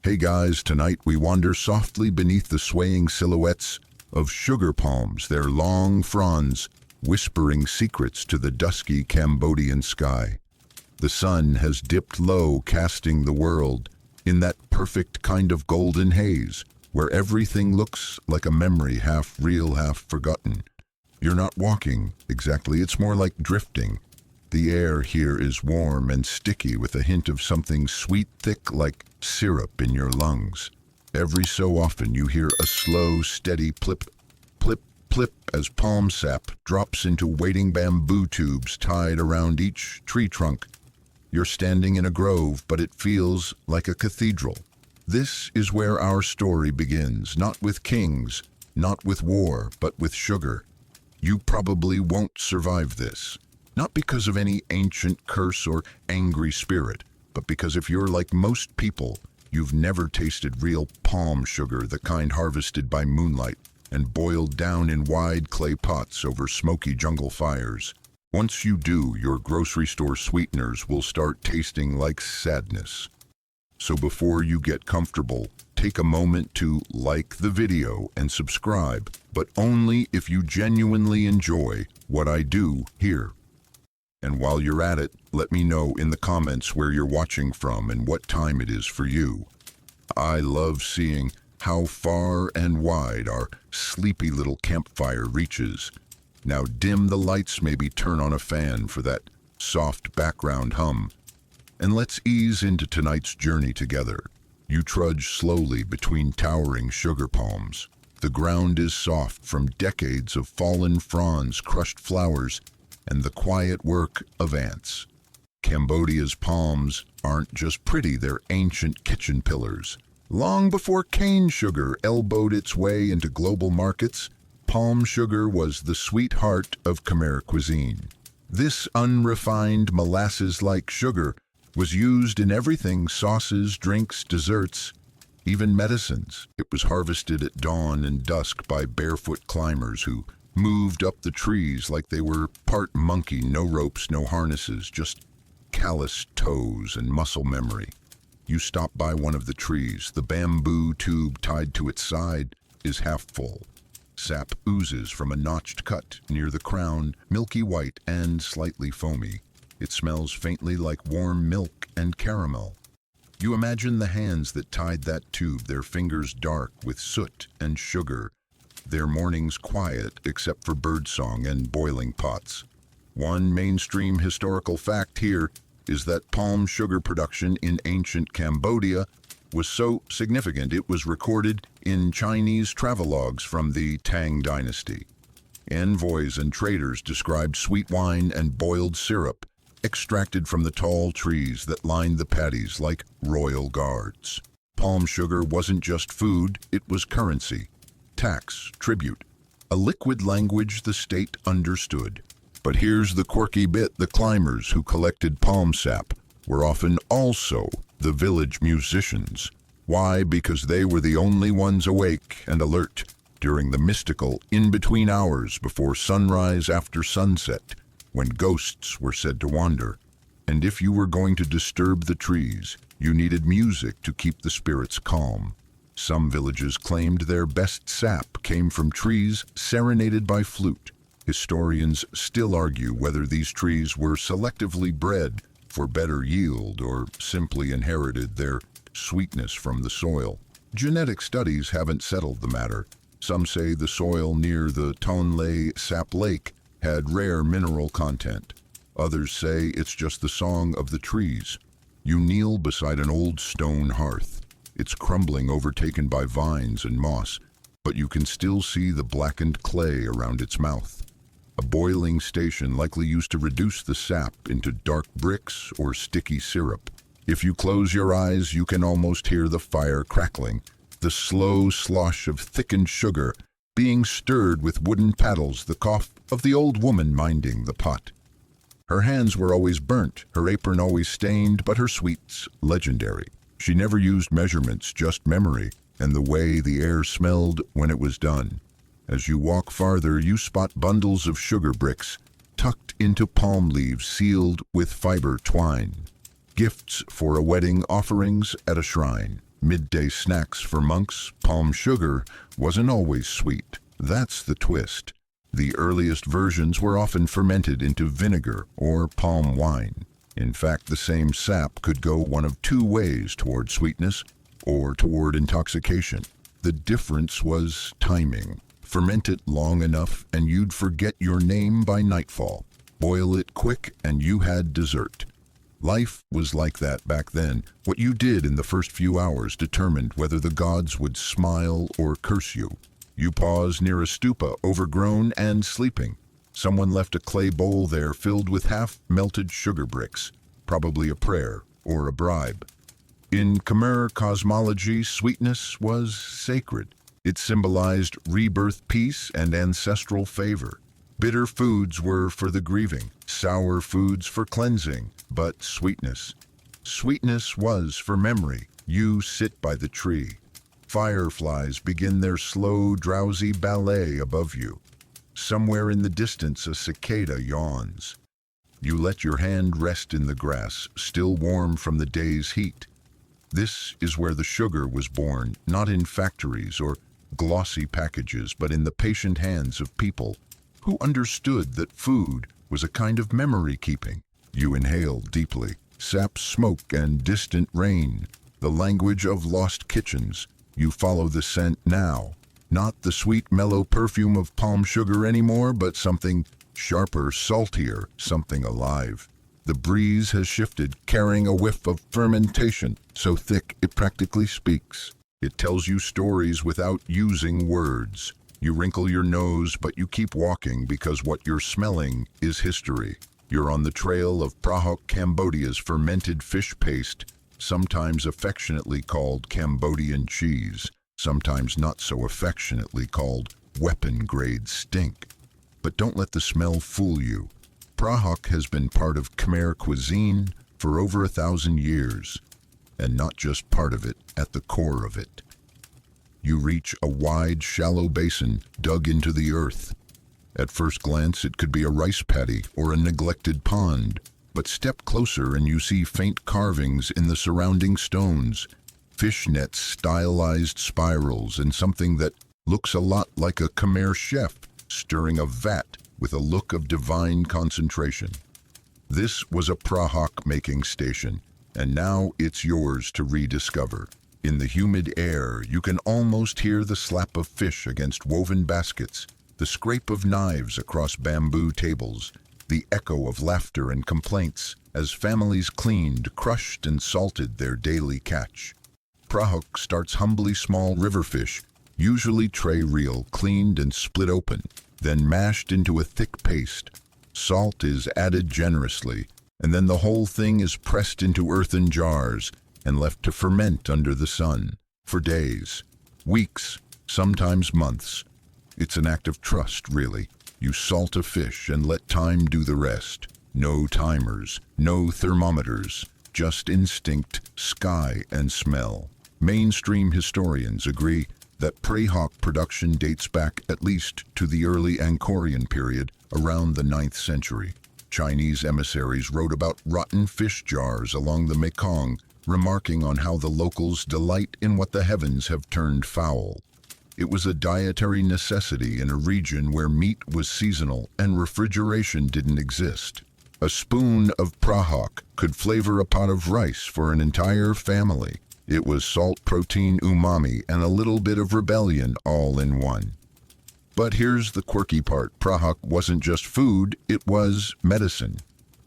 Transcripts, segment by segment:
Hey guys, tonight we wander softly beneath the swaying silhouettes of sugar palms, their long fronds whispering secrets to the dusky Cambodian sky. The sun has dipped low, casting the world in that perfect kind of golden haze, where everything looks like a memory, half real, half forgotten. You're not walking, exactly, it's more like drifting. The air here is warm and sticky with a hint of something sweet, thick like syrup in your lungs. Every so often you hear a slow, steady plip, plip, plip as palm sap drops into waiting bamboo tubes tied around each tree trunk. You're standing in a grove, but it feels like a cathedral. This is where our story begins, not with kings, not with war, but with sugar. You probably won't survive this. Not because of any ancient curse or angry spirit, but because if you're like most people, you've never tasted real palm sugar, the kind harvested by moonlight and boiled down in wide clay pots over smoky jungle fires. Once you do, your grocery store sweeteners will start tasting like sadness. So before you get comfortable, take a moment to like the video and subscribe, but only if you genuinely enjoy what I do here. And while you're at it, let me know in the comments where you're watching from and what time it is for you. I love seeing how far and wide our sleepy little campfire reaches. Now dim the lights, maybe turn on a fan for that soft background hum. And let's ease into tonight's journey together. You trudge slowly between towering sugar palms. The ground is soft from decades of fallen fronds, crushed flowers, and the quiet work of ants. Cambodia's palms aren't just pretty, they're ancient kitchen pillars. Long before cane sugar elbowed its way into global markets, palm sugar was the sweetheart of Khmer cuisine. This unrefined molasses-like sugar was used in everything: sauces, drinks, desserts, even medicines. It was harvested at dawn and dusk by barefoot climbers who moved up the trees like they were part monkey, no ropes, no harnesses, just calloused toes and muscle memory. You stop by one of the trees. The bamboo tube tied to its side is half full. Sap oozes from a notched cut near the crown, milky white and slightly foamy. It smells faintly like warm milk and caramel. You imagine the hands that tied that tube, their fingers dark with soot and sugar, their mornings quiet except for birdsong and boiling pots. One mainstream historical fact here is that palm sugar production in ancient Cambodia was so significant it was recorded in Chinese travelogues from the Tang dynasty. Envoys and traders described sweet wine and boiled syrup extracted from the tall trees that lined the paddies like royal guards. Palm sugar wasn't just food, it was currency. Tax, tribute, a liquid language the state understood. But here's the quirky bit: the climbers who collected palm sap were often also the village musicians. Why? Because they were the only ones awake and alert during the mystical in-between hours before sunrise after sunset, when ghosts were said to wander. And if you were going to disturb the trees, you needed music to keep the spirits calm. Some villages claimed their best sap came from trees serenaded by flute. Historians still argue whether these trees were selectively bred for better yield or simply inherited their sweetness from the soil. Genetic studies haven't settled the matter. Some say the soil near the Tonle Sap Lake had rare mineral content. Others say it's just the song of the trees. You kneel beside an old stone hearth. It's crumbling, overtaken by vines and moss, but you can still see the blackened clay around its mouth. A boiling station likely used to reduce the sap into dark bricks or sticky syrup. If you close your eyes, you can almost hear the fire crackling, the slow slosh of thickened sugar being stirred with wooden paddles, the cough of the old woman minding the pot. Her hands were always burnt, her apron always stained, but her sweets legendary. She never used measurements, just memory, and the way the air smelled when it was done. As you walk farther, you spot bundles of sugar bricks tucked into palm leaves sealed with fiber twine. Gifts for a wedding, offerings at a shrine. midday snacks for monks, palm sugar wasn't always sweet. That's the twist. The earliest versions were often fermented into vinegar or palm wine. In fact, the same sap could go one of two ways: toward sweetness or toward intoxication. The difference was timing. Ferment it long enough and you'd forget your name by nightfall. Boil it quick and you had dessert. Life was like that back then. What you did in the first few hours determined whether the gods would smile or curse you. You pause near a stupa, overgrown and sleeping. Someone left a clay bowl there filled with half-melted sugar bricks, probably a prayer or a bribe. In Khmer cosmology, sweetness was sacred. It symbolized rebirth, peace, and ancestral favor. Bitter foods were for the grieving, sour foods for cleansing, but sweetness was for memory. You sit by the tree. Fireflies begin their slow, drowsy ballet above you. Somewhere in the distance, a cicada yawns. You let your hand rest in the grass, still warm from the day's heat. This is where the sugar was born, not in factories or glossy packages, but in the patient hands of people who understood that food was a kind of memory keeping. You inhale deeply, sap smoke and distant rain, the language of lost kitchens. You follow the scent now, not the sweet mellow perfume of palm sugar anymore, but something sharper, saltier, something alive. The breeze has shifted, carrying a whiff of fermentation, so thick it practically speaks. It tells you stories without using words. You wrinkle your nose, but you keep walking because what you're smelling is history. You're on the trail of Prahok, Cambodia's fermented fish paste, sometimes affectionately called Cambodian cheese, sometimes not so affectionately called weapon-grade stink. But don't let the smell fool you. Prahok has been part of Khmer cuisine for over 1,000 years, and not just part of it, at the core of it. You reach a wide, shallow basin dug into the earth. At first glance, it could be a rice paddy or a neglected pond, but step closer and you see faint carvings in the surrounding stones, fish nets, stylized spirals, and something that looks a lot like a Khmer chef stirring a vat with a look of divine concentration. This was a Prahok making station, and now it's yours to rediscover. In the humid air, you can almost hear the slap of fish against woven baskets, the scrape of knives across bamboo tables, the echo of laughter and complaints as families cleaned, crushed, and salted their daily catch. Prahok starts humbly: small river fish, usually tray reel, cleaned and split open, then mashed into a thick paste. Salt is added generously, and then the whole thing is pressed into earthen jars and left to ferment under the sun for days, weeks, sometimes months. It's an act of trust, really. You salt a fish and let time do the rest. No timers, no thermometers, just instinct, sky, and smell. Mainstream historians agree that Prahok production dates back at least to the early Angkorian period, around the 9th century. Chinese emissaries wrote about rotten fish jars along the Mekong, remarking on how the locals delight in what the heavens have turned foul. It was a dietary necessity in a region where meat was seasonal and refrigeration didn't exist. A spoon of Prahok could flavor a pot of rice for an entire family. It was salt, protein, umami, and a little bit of rebellion all in one. But here's the quirky part. Prahok wasn't just food, it was medicine.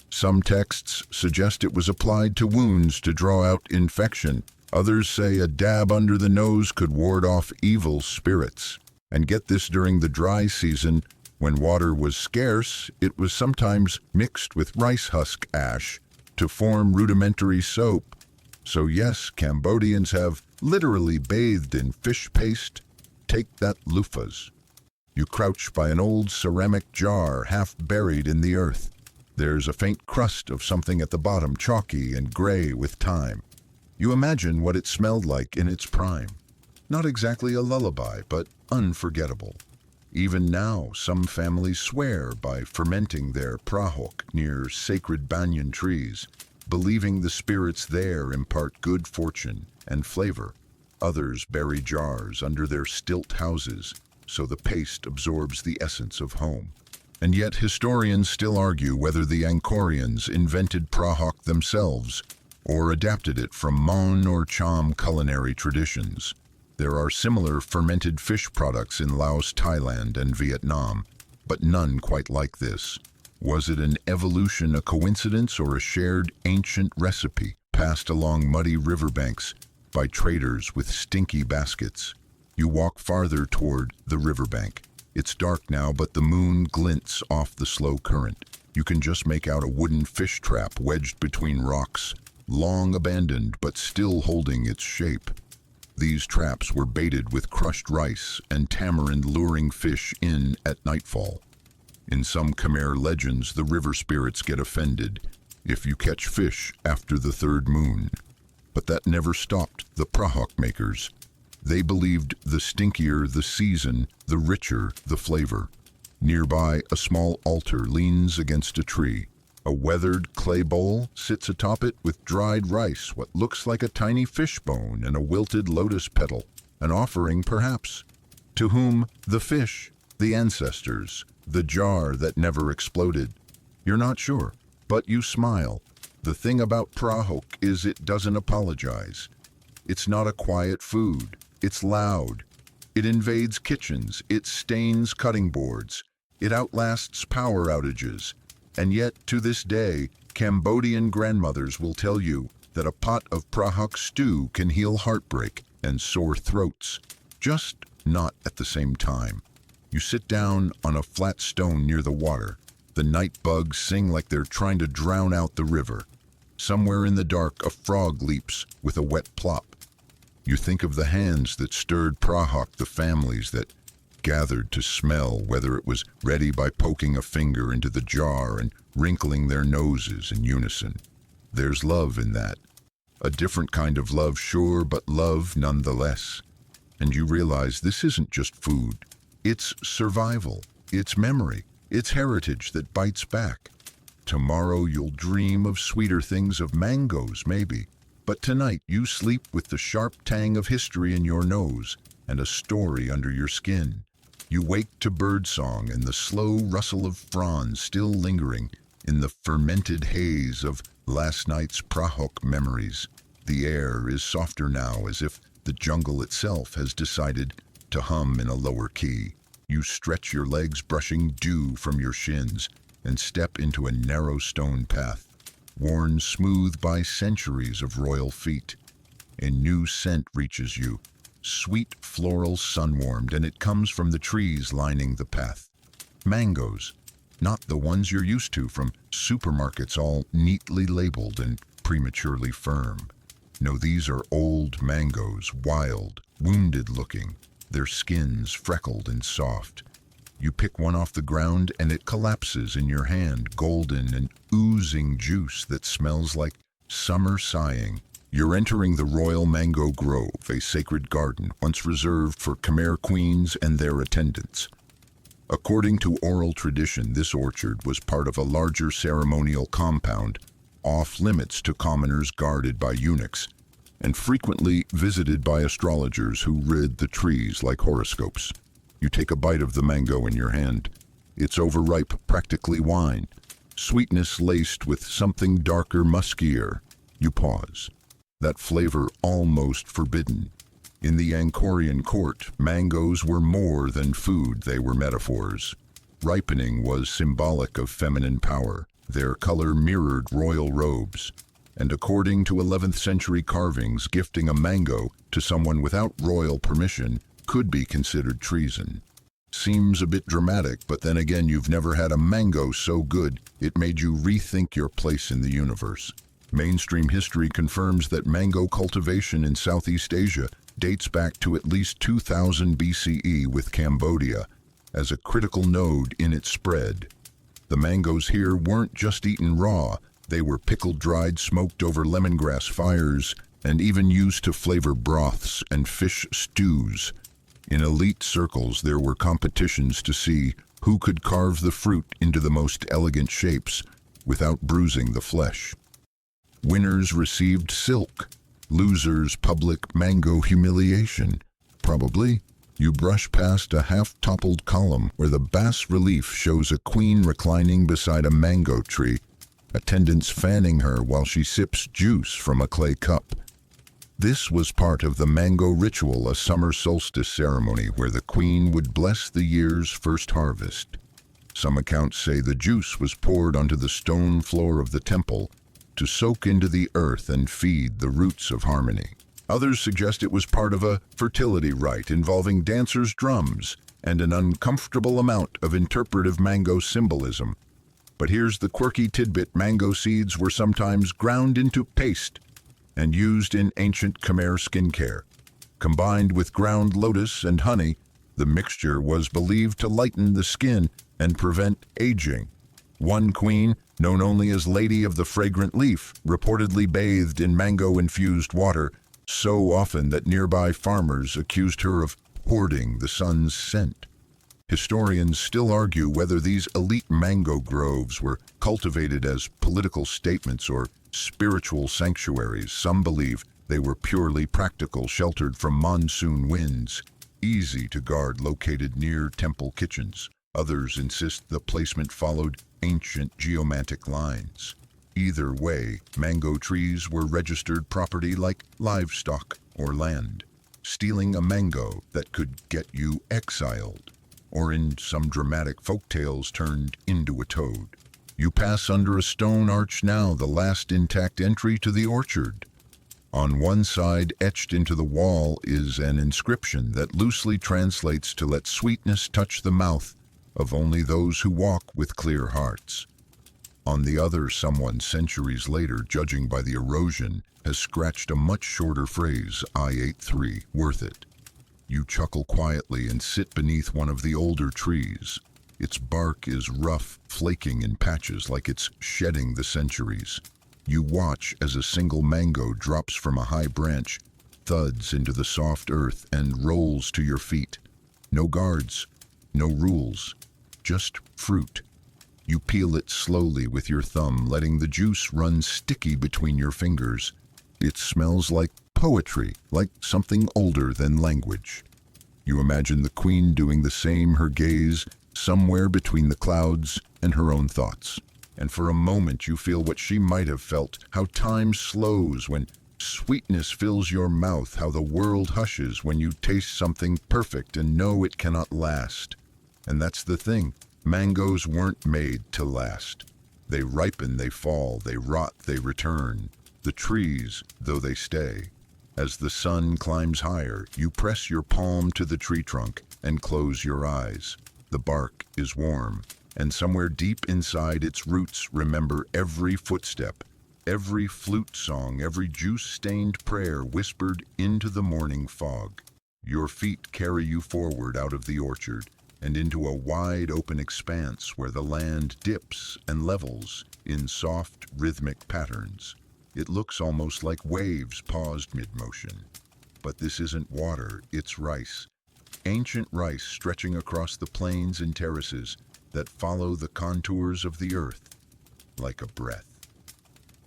Some texts suggest it was applied to wounds to draw out infection. Others say a dab under the nose could ward off evil spirits. And get this, during the dry season, when water was scarce, it was sometimes mixed with rice husk ash to form rudimentary soap. So yes, Cambodians have literally bathed in fish paste. Take that loofahs. You crouch by an old ceramic jar half buried in the earth. There's a faint crust of something at the bottom, chalky and gray with time. You imagine what it smelled like in its prime. Not exactly a lullaby, but unforgettable. Even now, some families swear by fermenting their Prahok near sacred banyan trees, believing the spirits there impart good fortune and flavor. Others bury jars under their stilt houses so the paste absorbs the essence of home. And yet historians still argue whether the Angkorians invented prahok themselves or adapted it from Mon or Cham culinary traditions. There are similar fermented fish products in Laos, Thailand, and Vietnam, but none quite like this. Was it an evolution, a coincidence, or a shared ancient recipe passed along muddy riverbanks by traders with stinky baskets? You walk farther toward the riverbank. It's dark now, but the moon glints off the slow current. You can just make out a wooden fish trap wedged between rocks, long abandoned but still holding its shape. These traps were baited with crushed rice and tamarind, luring fish in at nightfall. In some Khmer legends, the river spirits get offended if you catch fish after the third moon. But that never stopped the prahok makers. They believed the stinkier the season, the richer the flavor. Nearby, a small altar leans against a tree. A weathered clay bowl sits atop it with dried rice, what looks like a tiny fish bone, and a wilted lotus petal. An offering, perhaps. To whom? The fish, the ancestors, the jar that never exploded. You're not sure, but you smile. The thing about prahok is it doesn't apologize. It's not a quiet food. It's loud. It invades kitchens. It stains cutting boards. It outlasts power outages. And yet, to this day, Cambodian grandmothers will tell you that a pot of prahok stew can heal heartbreak and sore throats, just not at the same time. You sit down on a flat stone near the water. The night bugs sing like they're trying to drown out the river. Somewhere in the dark, a frog leaps with a wet plop. You think of the hands that stirred prahok, the families that gathered to smell whether it was ready by poking a finger into the jar and wrinkling their noses in unison. There's love in that. A different kind of love, sure, but love nonetheless. And you realize this isn't just food. It's survival. It's memory. It's heritage that bites back. Tomorrow you'll dream of sweeter things, of mangoes maybe. But tonight you sleep with the sharp tang of history in your nose and a story under your skin. You wake to birdsong and the slow rustle of fronds still lingering in the fermented haze of last night's prahok memories. The air is softer now, as if the jungle itself has decided to hum in a lower key. You stretch your legs, brushing dew from your shins, and step into a narrow stone path, worn smooth by centuries of royal feet. A new scent reaches you, sweet floral sun-warmed, and it comes from the trees lining the path. Mangoes, not the ones you're used to from supermarkets, all neatly labeled and prematurely firm. No, these are old mangoes, wild, wounded-looking, their skins freckled and soft. You pick one off the ground and it collapses in your hand, golden and oozing juice that smells like summer sighing. You're entering the Royal Mango Grove, a sacred garden once reserved for Khmer queens and their attendants. According to oral tradition, this orchard was part of a larger ceremonial compound, off limits to commoners, guarded by eunuchs, and frequently visited by astrologers who read the trees like horoscopes. You take a bite of the mango in your hand. It's overripe, practically wine, sweetness laced with something darker, muskier. You pause. That flavor almost forbidden. In the Angkorian court, mangoes were more than food, they were metaphors. Ripening was symbolic of feminine power. Their color mirrored royal robes. And according to 11th century carvings, gifting a mango to someone without royal permission could be considered treason. Seems a bit dramatic, but then again, you've never had a mango so good it made you rethink your place in the universe. Mainstream history confirms that mango cultivation in Southeast Asia dates back to at least 2000 BCE, with Cambodia as a critical node in its spread. The mangoes here weren't just eaten raw, they were pickled, dried, smoked over lemongrass fires, and even used to flavor broths and fish stews. In elite circles, there were competitions to see who could carve the fruit into the most elegant shapes without bruising the flesh. Winners received silk, Loser's public mango humiliation. Probably. You brush past a half-toppled column where the bas-relief shows a queen reclining beside a mango tree, attendants fanning her while she sips juice from a clay cup. This was part of the mango ritual, a summer solstice ceremony where the queen would bless the year's first harvest. Some accounts say the juice was poured onto the stone floor of the temple to soak into the earth and feed the roots of harmony. Others suggest it was part of a fertility rite involving dancers' drums and an uncomfortable amount of interpretive mango symbolism. But here's the quirky tidbit: mango seeds were sometimes ground into paste and used in ancient Khmer skincare. Combined with ground lotus and honey, the mixture was believed to lighten the skin and prevent aging. One queen, known only as Lady of the Fragrant Leaf, reportedly bathed in mango-infused water so often that nearby farmers accused her of hoarding the sun's scent. Historians still argue whether these elite mango groves were cultivated as political statements or spiritual sanctuaries. Some believe they were purely practical, sheltered from monsoon winds, easy to guard, located near temple kitchens. Others insist the placement followed ancient geomantic lines. Either way, mango trees were registered property like livestock or land. Stealing a mango that could get you exiled, or in some dramatic folktales turned into a toad. You pass under a stone arch now, the last intact entry to the orchard. On one side, etched into the wall, is an inscription that loosely translates to "Let sweetness touch the mouth of only those who walk with clear hearts." On the other, someone centuries later, judging by the erosion, has scratched a much shorter phrase, "I ate 3, worth it." You chuckle quietly and sit beneath one of the older trees. Its bark is rough, flaking in patches like it's shedding the centuries. You watch as a single mango drops from a high branch, thuds into the soft earth, and rolls to your feet. No guards, no rules, just fruit. You peel it slowly with your thumb, letting the juice run sticky between your fingers. It smells like poetry, like something older than language. You imagine the queen doing the same, her gaze somewhere between the clouds and her own thoughts. And for a moment you feel what she might have felt, how time slows when sweetness fills your mouth, how the world hushes when you taste something perfect and know it cannot last. And that's the thing. Mangoes weren't made to last. They ripen, they fall, they rot, they return. The trees, though, they stay. As the sun climbs higher, you press your palm to the tree trunk and close your eyes. The bark is warm, and somewhere deep inside its roots remember every footstep, every flute song, every juice-stained prayer whispered into the morning fog. Your feet carry you forward out of the orchard, and into a wide open expanse where the land dips and levels in soft, rhythmic patterns. It looks almost like waves paused mid-motion. But this isn't water, it's rice. Ancient rice stretching across the plains and terraces that follow the contours of the earth like a breath.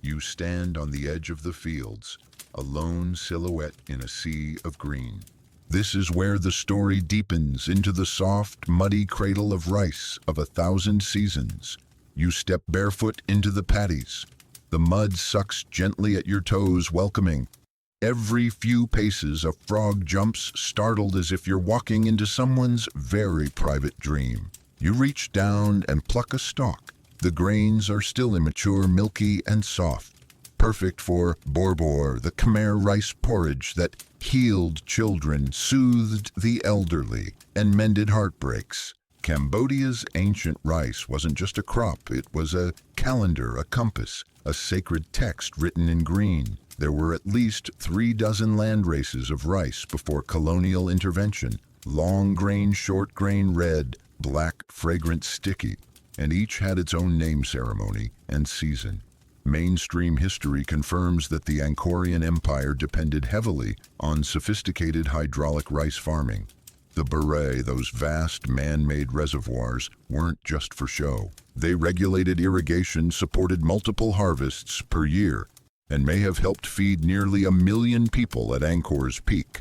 You stand on the edge of the fields, a lone silhouette in a sea of green. This is where the story deepens into the soft, muddy cradle of rice of 1,000 seasons. You step barefoot into the paddies. The mud sucks gently at your toes, welcoming. Every few paces, a frog jumps, startled as if you're walking into someone's very private dream. You reach down and pluck a stalk. The grains are still immature, milky and soft. Perfect for borbor, the Khmer rice porridge that healed children, soothed the elderly, and mended heartbreaks. Cambodia's ancient rice wasn't just a crop, it was a calendar, a compass, a sacred text written in green. There were at least 3 dozen land races of rice before colonial intervention. Long grain, short grain, red, black, fragrant, sticky, and each had its own name ceremony and season. Mainstream history confirms that the Angkorian Empire depended heavily on sophisticated hydraulic rice farming. The beret, those vast man-made reservoirs, weren't just for show. They regulated irrigation, supported multiple harvests per year, and may have helped feed nearly 1 million people at Angkor's peak.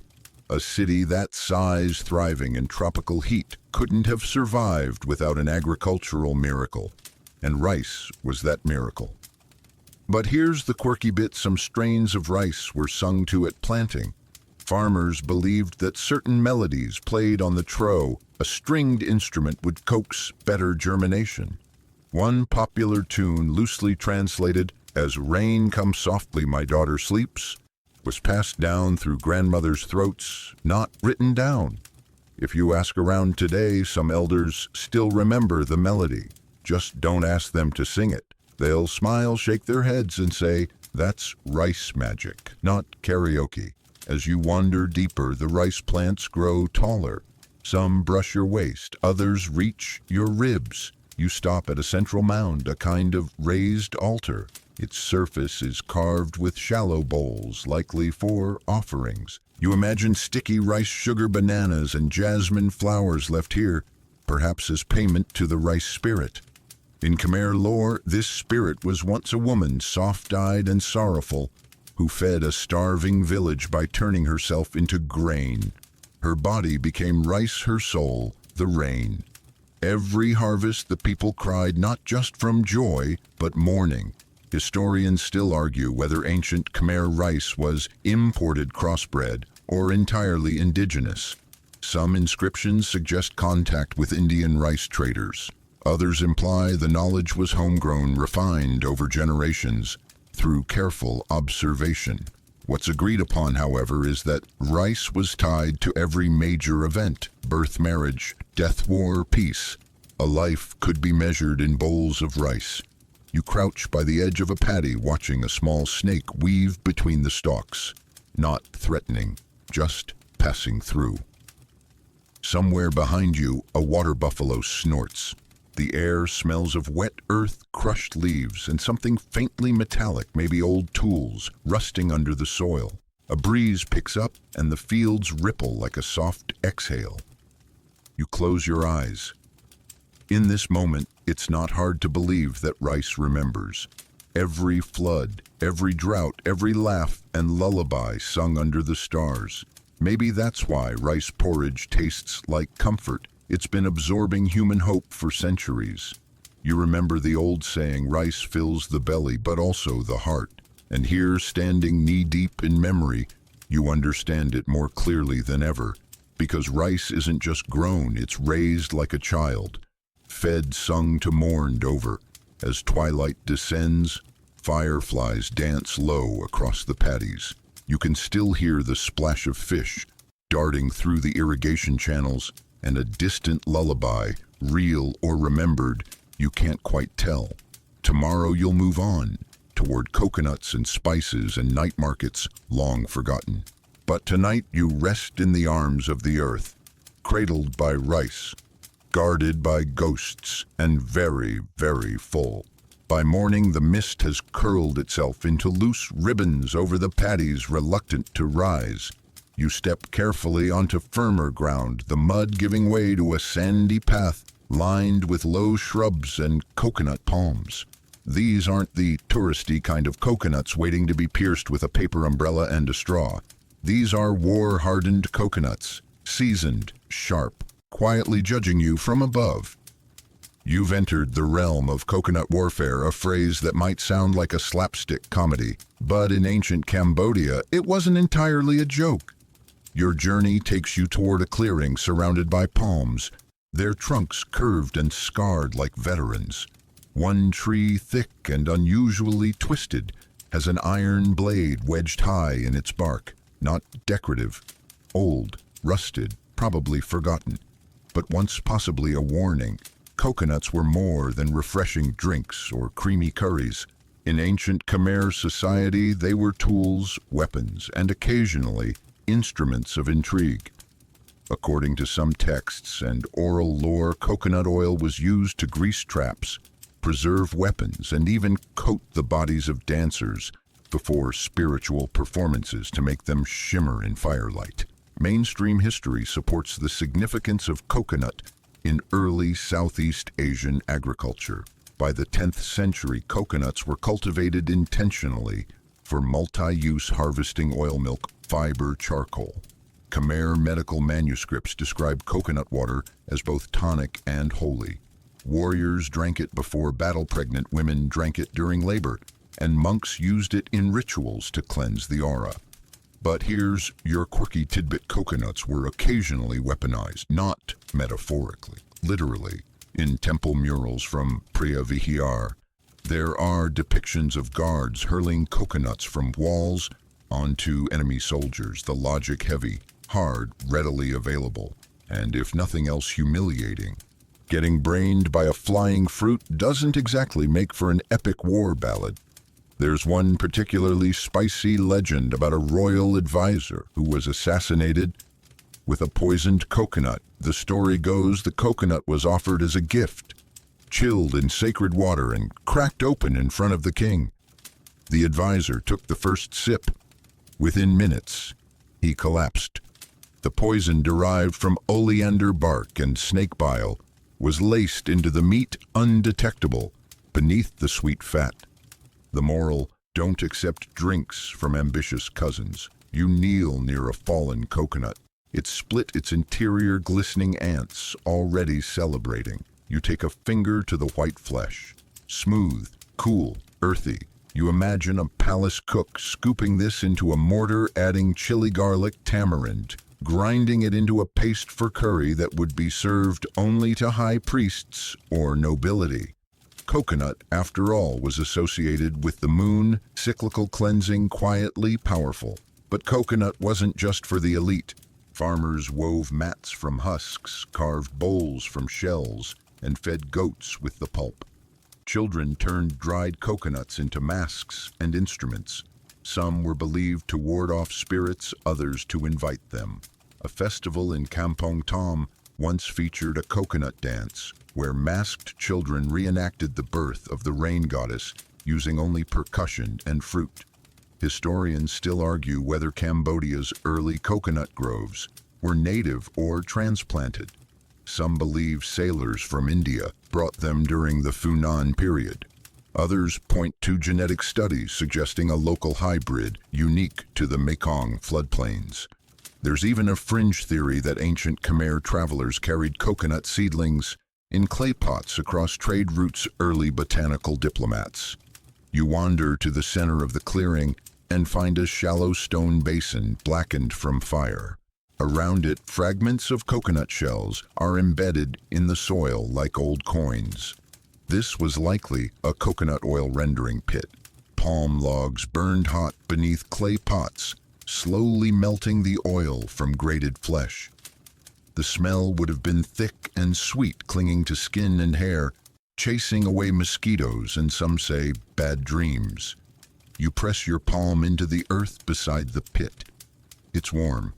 A city that size, thriving in tropical heat, couldn't have survived without an agricultural miracle, and rice was that miracle. But here's the quirky bit: some strains of rice were sung to at planting. Farmers believed that certain melodies played on the tro, a stringed instrument, would coax better germination. One popular tune, loosely translated as "Rain come softly, my daughter sleeps," was passed down through grandmothers' throats, not written down. If you ask around today, some elders still remember the melody. Just don't ask them to sing it. They'll smile, shake their heads, and say, "That's rice magic, not karaoke." As you wander deeper, the rice plants grow taller. Some brush your waist, others reach your ribs. You stop at a central mound, a kind of raised altar. Its surface is carved with shallow bowls, likely for offerings. You imagine sticky rice, sugar, bananas, and jasmine flowers left here, perhaps as payment to the rice spirit. In Khmer lore, this spirit was once a woman, soft-eyed and sorrowful, who fed a starving village by turning herself into grain. Her body became rice, her soul, the rain. Every harvest the people cried, not just from joy, but mourning. Historians still argue whether ancient Khmer rice was imported crossbred or entirely indigenous. Some inscriptions suggest contact with Indian rice traders. Others imply the knowledge was homegrown, refined over generations through careful observation. What's agreed upon, however, is that rice was tied to every major event: birth, marriage, death, war, peace. A life could be measured in bowls of rice. You crouch by the edge of a paddy, watching a small snake weave between the stalks. Not threatening, just passing through. Somewhere behind you, a water buffalo snorts. The air smells of wet earth, crushed leaves, and something faintly metallic, maybe old tools, rusting under the soil. A breeze picks up, and the fields ripple like a soft exhale. You close your eyes. In this moment, it's not hard to believe that rice remembers. Every flood, every drought, every laugh and lullaby sung under the stars. Maybe that's why rice porridge tastes like comfort. It's been absorbing human hope for centuries. You remember the old saying, rice fills the belly, but also the heart. And here, standing knee-deep in memory, you understand it more clearly than ever. Because rice isn't just grown, it's raised like a child. Fed, sung to, mourned over. As twilight descends, fireflies dance low across the paddies. You can still hear the splash of fish darting through the irrigation channels, and a distant lullaby, real or remembered, you can't quite tell. Tomorrow you'll move on, toward coconuts and spices and night markets long forgotten. But tonight you rest in the arms of the earth, cradled by rice, guarded by ghosts, and very, very full. By morning, the mist has curled itself into loose ribbons over the paddies, reluctant to rise. You step carefully onto firmer ground, the mud giving way to a sandy path lined with low shrubs and coconut palms. These aren't the touristy kind of coconuts waiting to be pierced with a paper umbrella and a straw. These are war-hardened coconuts, seasoned, sharp, quietly judging you from above. You've entered the realm of coconut warfare, a phrase that might sound like a slapstick comedy, but in ancient Cambodia, it wasn't entirely a joke. Your journey takes you toward a clearing surrounded by palms, their trunks curved and scarred like veterans. One tree, thick and unusually twisted, has an iron blade wedged high in its bark, not decorative, old, rusted, probably forgotten, but once possibly a warning. Coconuts were more than refreshing drinks or creamy curries. In ancient Khmer society, they were tools, weapons, and occasionally instruments of intrigue. According to some texts and oral lore, coconut oil was used to grease traps, preserve weapons, and even coat the bodies of dancers before spiritual performances to make them shimmer in firelight. Mainstream history supports the significance of coconut in early Southeast Asian agriculture. By the 10th century, coconuts were cultivated intentionally for multi-use harvesting oil milk, fiber charcoal. Khmer medical manuscripts describe coconut water as both tonic and holy. Warriors drank it before battle. Pregnant women drank it during labor, and monks used it in rituals to cleanse the aura. But here's your quirky tidbit: coconuts were occasionally weaponized, not metaphorically, literally. In temple murals from Priya Vihar, there are depictions of guards hurling coconuts from walls onto enemy soldiers, the logic heavy, hard, readily available, and if nothing else humiliating. Getting brained by a flying fruit doesn't exactly make for an epic war ballad. There's one particularly spicy legend about a royal advisor who was assassinated with a poisoned coconut. The story goes the coconut was offered as a gift, chilled in sacred water and cracked open in front of the king. The advisor took the first sip. Within minutes, he collapsed. The poison, derived from oleander bark and snake bile, was laced into the meat undetectable beneath the sweet fat. The moral: don't accept drinks from ambitious cousins. You kneel near a fallen coconut. It split its interior, glistening ants already celebrating. You take a finger to the white flesh. Smooth, cool, earthy. You imagine a palace cook scooping this into a mortar, adding chili, garlic, tamarind, grinding it into a paste for curry that would be served only to high priests or nobility. Coconut, after all, was associated with the moon, cyclical, cleansing, quietly powerful. But coconut wasn't just for the elite. Farmers wove mats from husks, carved bowls from shells, and fed goats with the pulp. Children turned dried coconuts into masks and instruments. Some were believed to ward off spirits, others to invite them. A festival in Kampong Tom once featured a coconut dance, where masked children reenacted the birth of the rain goddess using only percussion and fruit. Historians still argue whether Cambodia's early coconut groves were native or transplanted. Some believe sailors from India brought them during the Funan period. Others point to genetic studies suggesting a local hybrid unique to the Mekong floodplains. There's even a fringe theory that ancient Khmer travelers carried coconut seedlings in clay pots across trade routes. Early botanical diplomats. You wander to the center of the clearing and find a shallow stone basin blackened from fire. Around it, fragments of coconut shells are embedded in the soil like old coins. This was likely a coconut oil rendering pit. Palm logs burned hot beneath clay pots, slowly melting the oil from grated flesh. The smell would have been thick and sweet, clinging to skin and hair, chasing away mosquitoes and, some say, bad dreams. You press your palm into the earth beside the pit. It's warm,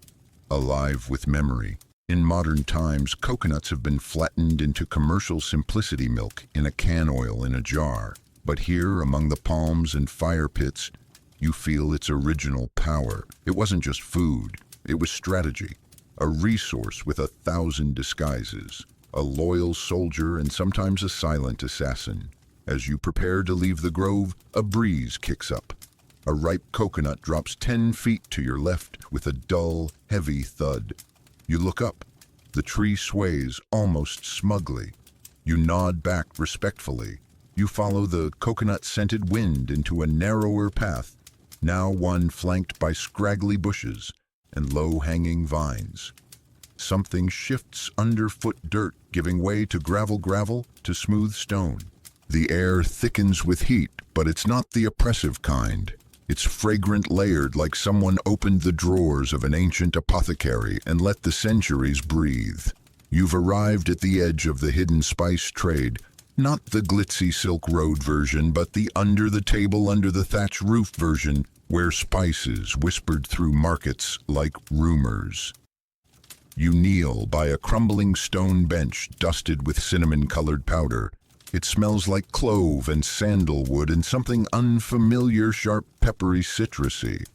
alive with memory. In modern times, coconuts have been flattened into commercial simplicity milk in a can oil in a jar. But here, among the palms and fire pits, you feel its original power. It wasn't just food, it was strategy, a resource with 1,000 disguises, a loyal soldier and sometimes a silent assassin. As you prepare to leave the grove, a breeze kicks up. A ripe coconut drops 10 feet to your left with a dull, heavy thud. You look up. The tree sways almost smugly. You nod back respectfully. You follow the coconut-scented wind into a narrower path, now one flanked by scraggly bushes and low-hanging vines. Something shifts underfoot, dirt giving way to gravel to smooth stone. The air thickens with heat, but it's not the oppressive kind. It's fragrant, layered, like someone opened the drawers of an ancient apothecary and let the centuries breathe. You've arrived at the edge of the hidden spice trade, not the glitzy Silk Road version, but the under-the-table, under-the-thatch roof version, where spices whispered through markets like rumors. You kneel by a crumbling stone bench dusted with cinnamon-colored powder. It smells like clove and sandalwood and something unfamiliar, sharp, peppery, citrusy.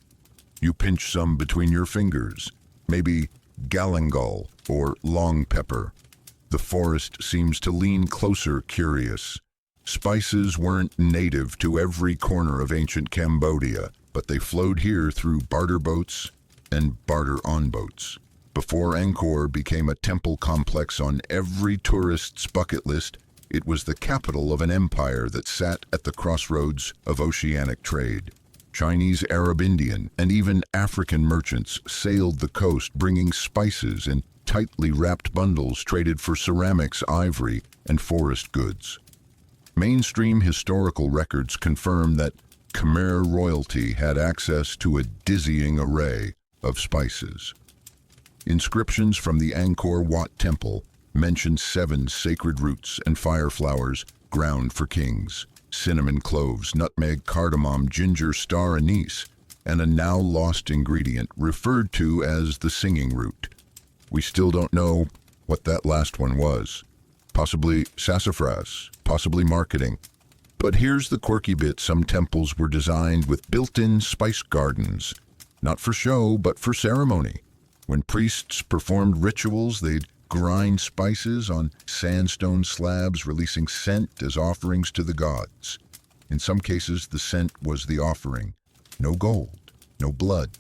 You pinch some between your fingers, maybe galangal or long pepper. The forest seems to lean closer, curious. Spices weren't native to every corner of ancient Cambodia, but they flowed here through barter boats and barter-on boats. Before Angkor became a temple complex on every tourist's bucket list, it was the capital of an empire that sat at the crossroads of oceanic trade. Chinese, Arab, Indian, and even African merchants sailed the coast bringing spices in tightly wrapped bundles traded for ceramics, ivory, and forest goods. Mainstream historical records confirm that Khmer royalty had access to a dizzying array of spices. Inscriptions from the Angkor Wat Temple mention 7 sacred roots and fire flowers ground for kings: cinnamon, cloves, nutmeg, cardamom, ginger, star anise, and a now-lost ingredient referred to as the singing root. We still don't know what that last one was. Possibly sassafras, possibly marketing. But here's the quirky bit: some temples were designed with built-in spice gardens, not for show, but for ceremony. When priests performed rituals, they'd grind spices on sandstone slabs, releasing scent as offerings to the gods. In some cases, the scent was the offering. No gold, no blood,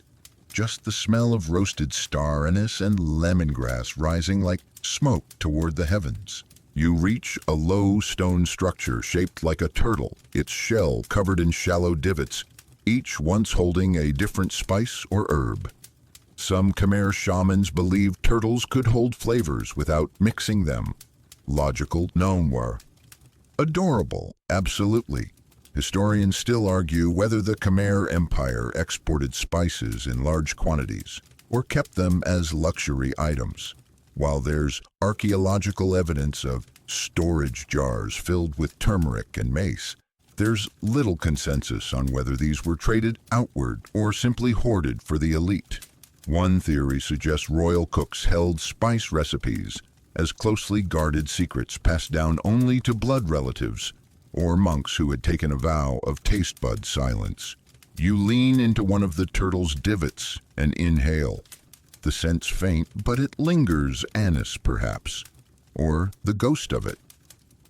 just the smell of roasted star anise and lemongrass rising like smoke toward the heavens. You reach a low stone structure shaped like a turtle, its shell covered in shallow divots, each once holding a different spice or herb. Some Khmer shamans believed turtles could hold flavors without mixing them. Logical? No. Adorable? Absolutely. Historians still argue whether the Khmer Empire exported spices in large quantities or kept them as luxury items. While there's archaeological evidence of storage jars filled with turmeric and mace, there's little consensus on whether these were traded outward or simply hoarded for the elite. One theory suggests royal cooks held spice recipes as closely guarded secrets passed down only to blood relatives or monks who had taken a vow of taste bud silence. You lean into one of the turtle's divots and inhale. The scent's faint, but it lingers, anise perhaps, or the ghost of it.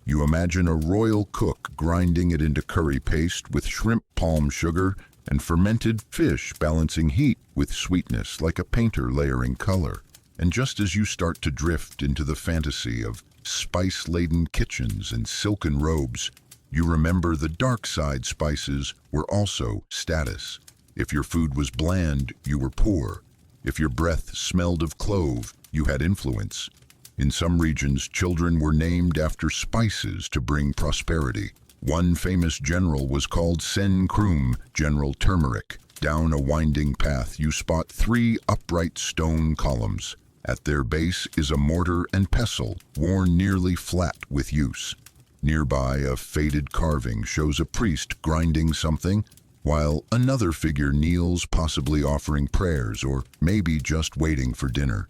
You imagine a royal cook grinding it into curry paste with shrimp palm sugar and fermented fish, balancing heat with sweetness like a painter layering color. And just as you start to drift into the fantasy of spice-laden kitchens and silken robes, you remember the dark side. Spices were also status. If your food was bland, you were poor. If your breath smelled of clove, you had influence. In some regions, children were named after spices to bring prosperity. One famous general was called Sen Krum, General Turmeric. Down a winding path, you spot 3 upright stone columns. At their base is a mortar and pestle, worn nearly flat with use. Nearby, a faded carving shows a priest grinding something, while another figure kneels, possibly offering prayers or maybe just waiting for dinner.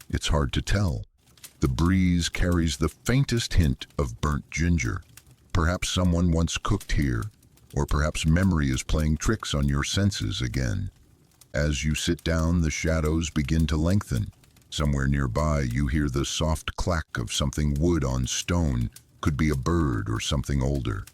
It's hard to tell. The breeze carries the faintest hint of burnt ginger. Perhaps someone once cooked here, or perhaps memory is playing tricks on your senses again. As you sit down, the shadows begin to lengthen. Somewhere nearby, you hear the soft clack of something wood on stone. Could be a bird or something older.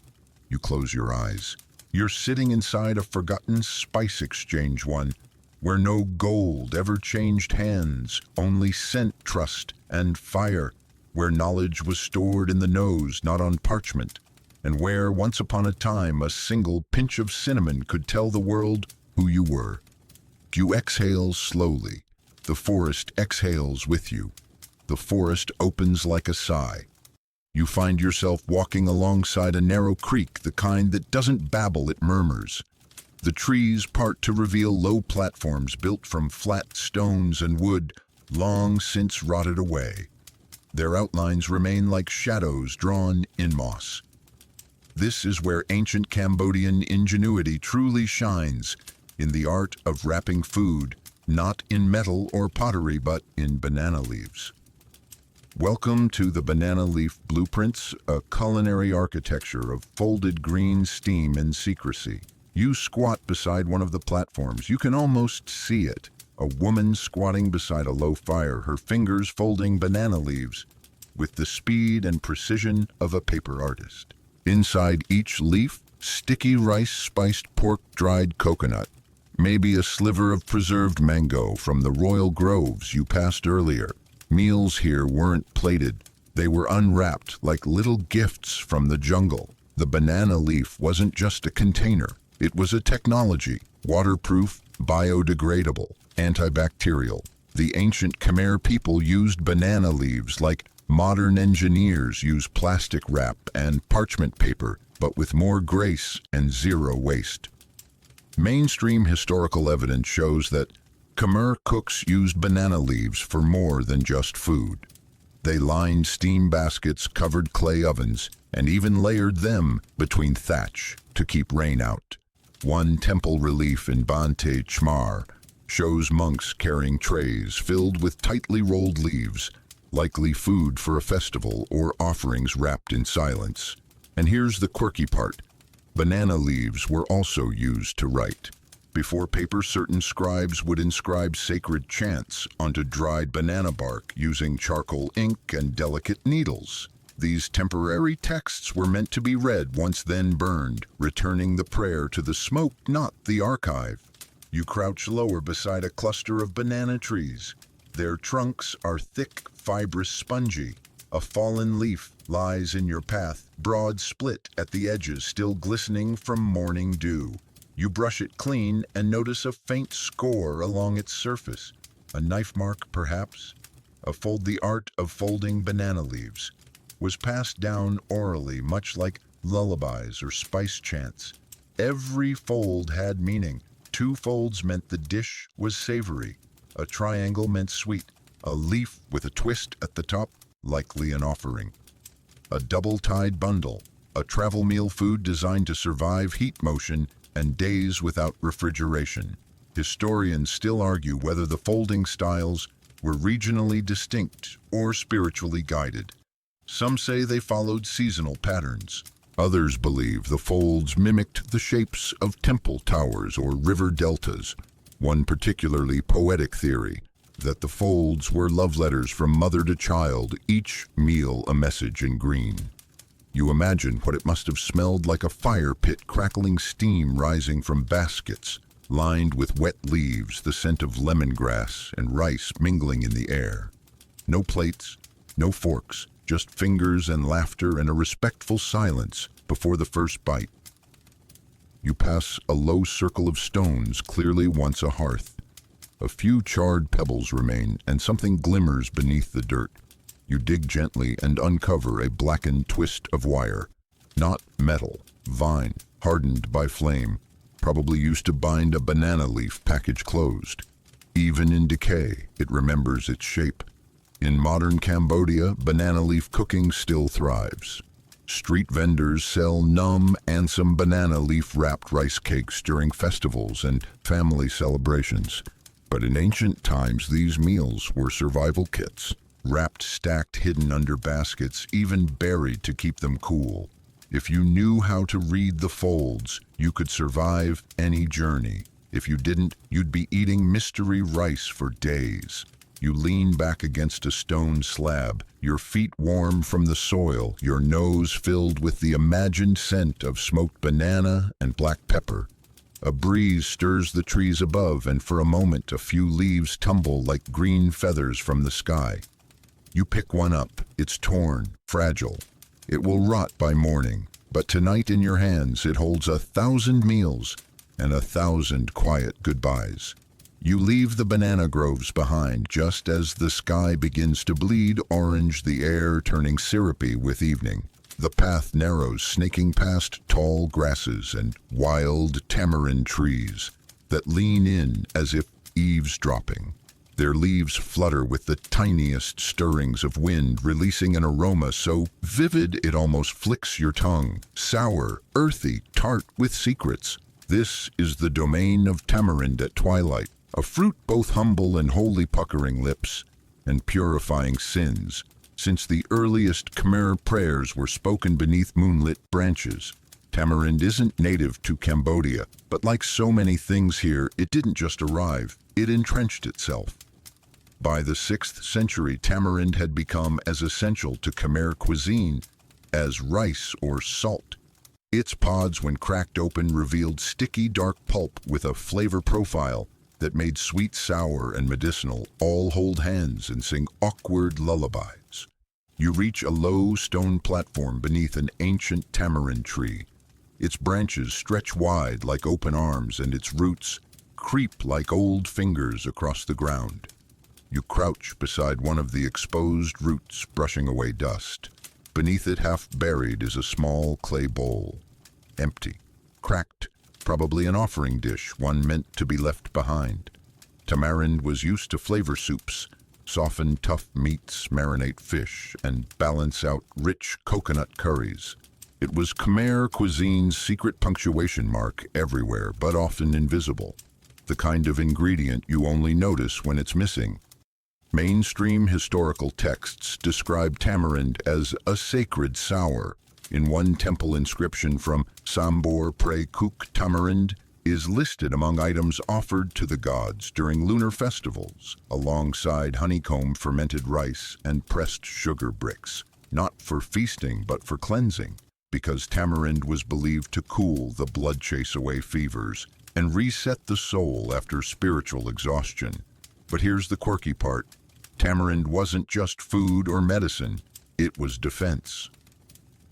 You close your eyes. You're sitting inside a forgotten spice exchange, one where no gold ever changed hands, only scent, trust, and fire, where knowledge was stored in the nose, not on parchment, and where, once upon a time, a single pinch of cinnamon could tell the world who you were. You exhale slowly. The forest exhales with you. The forest opens like a sigh. You find yourself walking alongside a narrow creek, the kind that doesn't babble, it murmurs. The trees part to reveal low platforms built from flat stones and wood, long since rotted away. Their outlines remain like shadows drawn in moss. This is where ancient Cambodian ingenuity truly shines, in the art of wrapping food, not in metal or pottery, but in banana leaves. Welcome to the Banana Leaf Blueprints, a culinary architecture of folded green steam and secrecy. You squat beside one of the platforms. You can almost see it. A woman squatting beside a low fire, her fingers folding banana leaves with the speed and precision of a paper artist. Inside each leaf, sticky rice, spiced pork, dried coconut. Maybe a sliver of preserved mango from the royal groves you passed earlier. Meals here weren't plated. They were unwrapped like little gifts from the jungle. The banana leaf wasn't just a container. It was a technology, waterproof, biodegradable, antibacterial. The ancient Khmer people used banana leaves like modern engineers use plastic wrap and parchment paper, but with more grace and zero waste. Mainstream historical evidence shows that Khmer cooks used banana leaves for more than just food. They lined steam baskets, covered clay ovens, and even layered them between thatch to keep rain out. One temple relief in Bante Chmar shows monks carrying trays filled with tightly rolled leaves, likely food for a festival or offerings wrapped in silence. And here's the quirky part. Banana leaves were also used to write. Before paper, certain scribes would inscribe sacred chants onto dried banana bark using charcoal ink and delicate needles. These temporary texts were meant to be read once then burned, returning the prayer to the smoke, not the archive. You crouch lower beside a cluster of banana trees. Their trunks are thick, fibrous, spongy. A fallen leaf lies in your path, broad split at the edges, still glistening from morning dew. You brush it clean and notice a faint score along its surface. A knife mark, perhaps? The art of folding banana leaves was passed down orally, much like lullabies or spice chants. Every fold had meaning. 2 folds meant the dish was savory. A triangle meant sweet. A leaf with a twist at the top, likely an offering. A double-tied bundle, a travel meal, food designed to survive heat motion and days without refrigeration. Historians still argue whether the folding styles were regionally distinct or spiritually guided. Some say they followed seasonal patterns. Others believe the folds mimicked the shapes of temple towers or river deltas. One particularly poetic theory, that the folds were love letters from mother to child, each meal a message in green. You imagine what it must have smelled like: a fire pit, crackling steam rising from baskets, lined with wet leaves, the scent of lemongrass and rice mingling in the air. No plates, no forks, just fingers and laughter and a respectful silence before the first bite. You pass a low circle of stones, clearly once a hearth. A few charred pebbles remain, and something glimmers beneath the dirt. You dig gently and uncover a blackened twist of wire. Not metal, vine, hardened by flame, probably used to bind a banana leaf package closed. Even in decay, it remembers its shape. In modern Cambodia, banana leaf cooking still thrives. Street vendors sell numb, ansem banana leaf-wrapped rice cakes during festivals and family celebrations. But in ancient times, these meals were survival kits, wrapped, stacked, hidden under baskets, even buried to keep them cool. If you knew how to read the folds, you could survive any journey. If you didn't, you'd be eating mystery rice for days. You lean back against a stone slab, your feet warm from the soil, your nose filled with the imagined scent of smoked banana and black pepper. A breeze stirs the trees above, and for a moment a few leaves tumble like green feathers from the sky. You pick one up. It's torn, fragile. It will rot by morning, but tonight in your hands it holds 1,000 meals and 1,000 quiet goodbyes. You leave the banana groves behind just as the sky begins to bleed orange, the air turning syrupy with evening. The path narrows, snaking past tall grasses and wild tamarind trees that lean in as if eavesdropping. Their leaves flutter with the tiniest stirrings of wind, releasing an aroma so vivid it almost flicks your tongue. Sour, earthy, tart with secrets. This is the domain of tamarind at twilight, a fruit both humble and wholly puckering lips and purifying sins. Since the earliest Khmer prayers were spoken beneath moonlit branches, tamarind isn't native to Cambodia, but like so many things here, it didn't just arrive, it entrenched itself. By the 6th century, tamarind had become as essential to Khmer cuisine as rice or salt. Its pods, when cracked open, revealed sticky dark pulp with a flavor profile that made sweet, sour, and medicinal all hold hands and sing awkward lullabies. You reach a low stone platform beneath an ancient tamarind tree. Its branches stretch wide like open arms, and its roots creep like old fingers across the ground. You crouch beside one of the exposed roots, brushing away dust. Beneath it, half buried, is a small clay bowl. Empty, cracked, probably an offering dish, one meant to be left behind. Tamarind was used to flavor soups, soften tough meats, marinate fish, and balance out rich coconut curries. It was Khmer cuisine's secret punctuation mark everywhere, but often invisible. The kind of ingredient you only notice when it's missing. Mainstream historical texts describe tamarind as a sacred sour. In one temple inscription from Sambor Pre Kuk, tamarind is listed among items offered to the gods during lunar festivals, alongside honeycomb, fermented rice, and pressed sugar bricks, not for feasting but for cleansing, because tamarind was believed to cool the blood, chase away fevers, and reset the soul after spiritual exhaustion. But here's the quirky part. Tamarind wasn't just food or medicine, it was defense.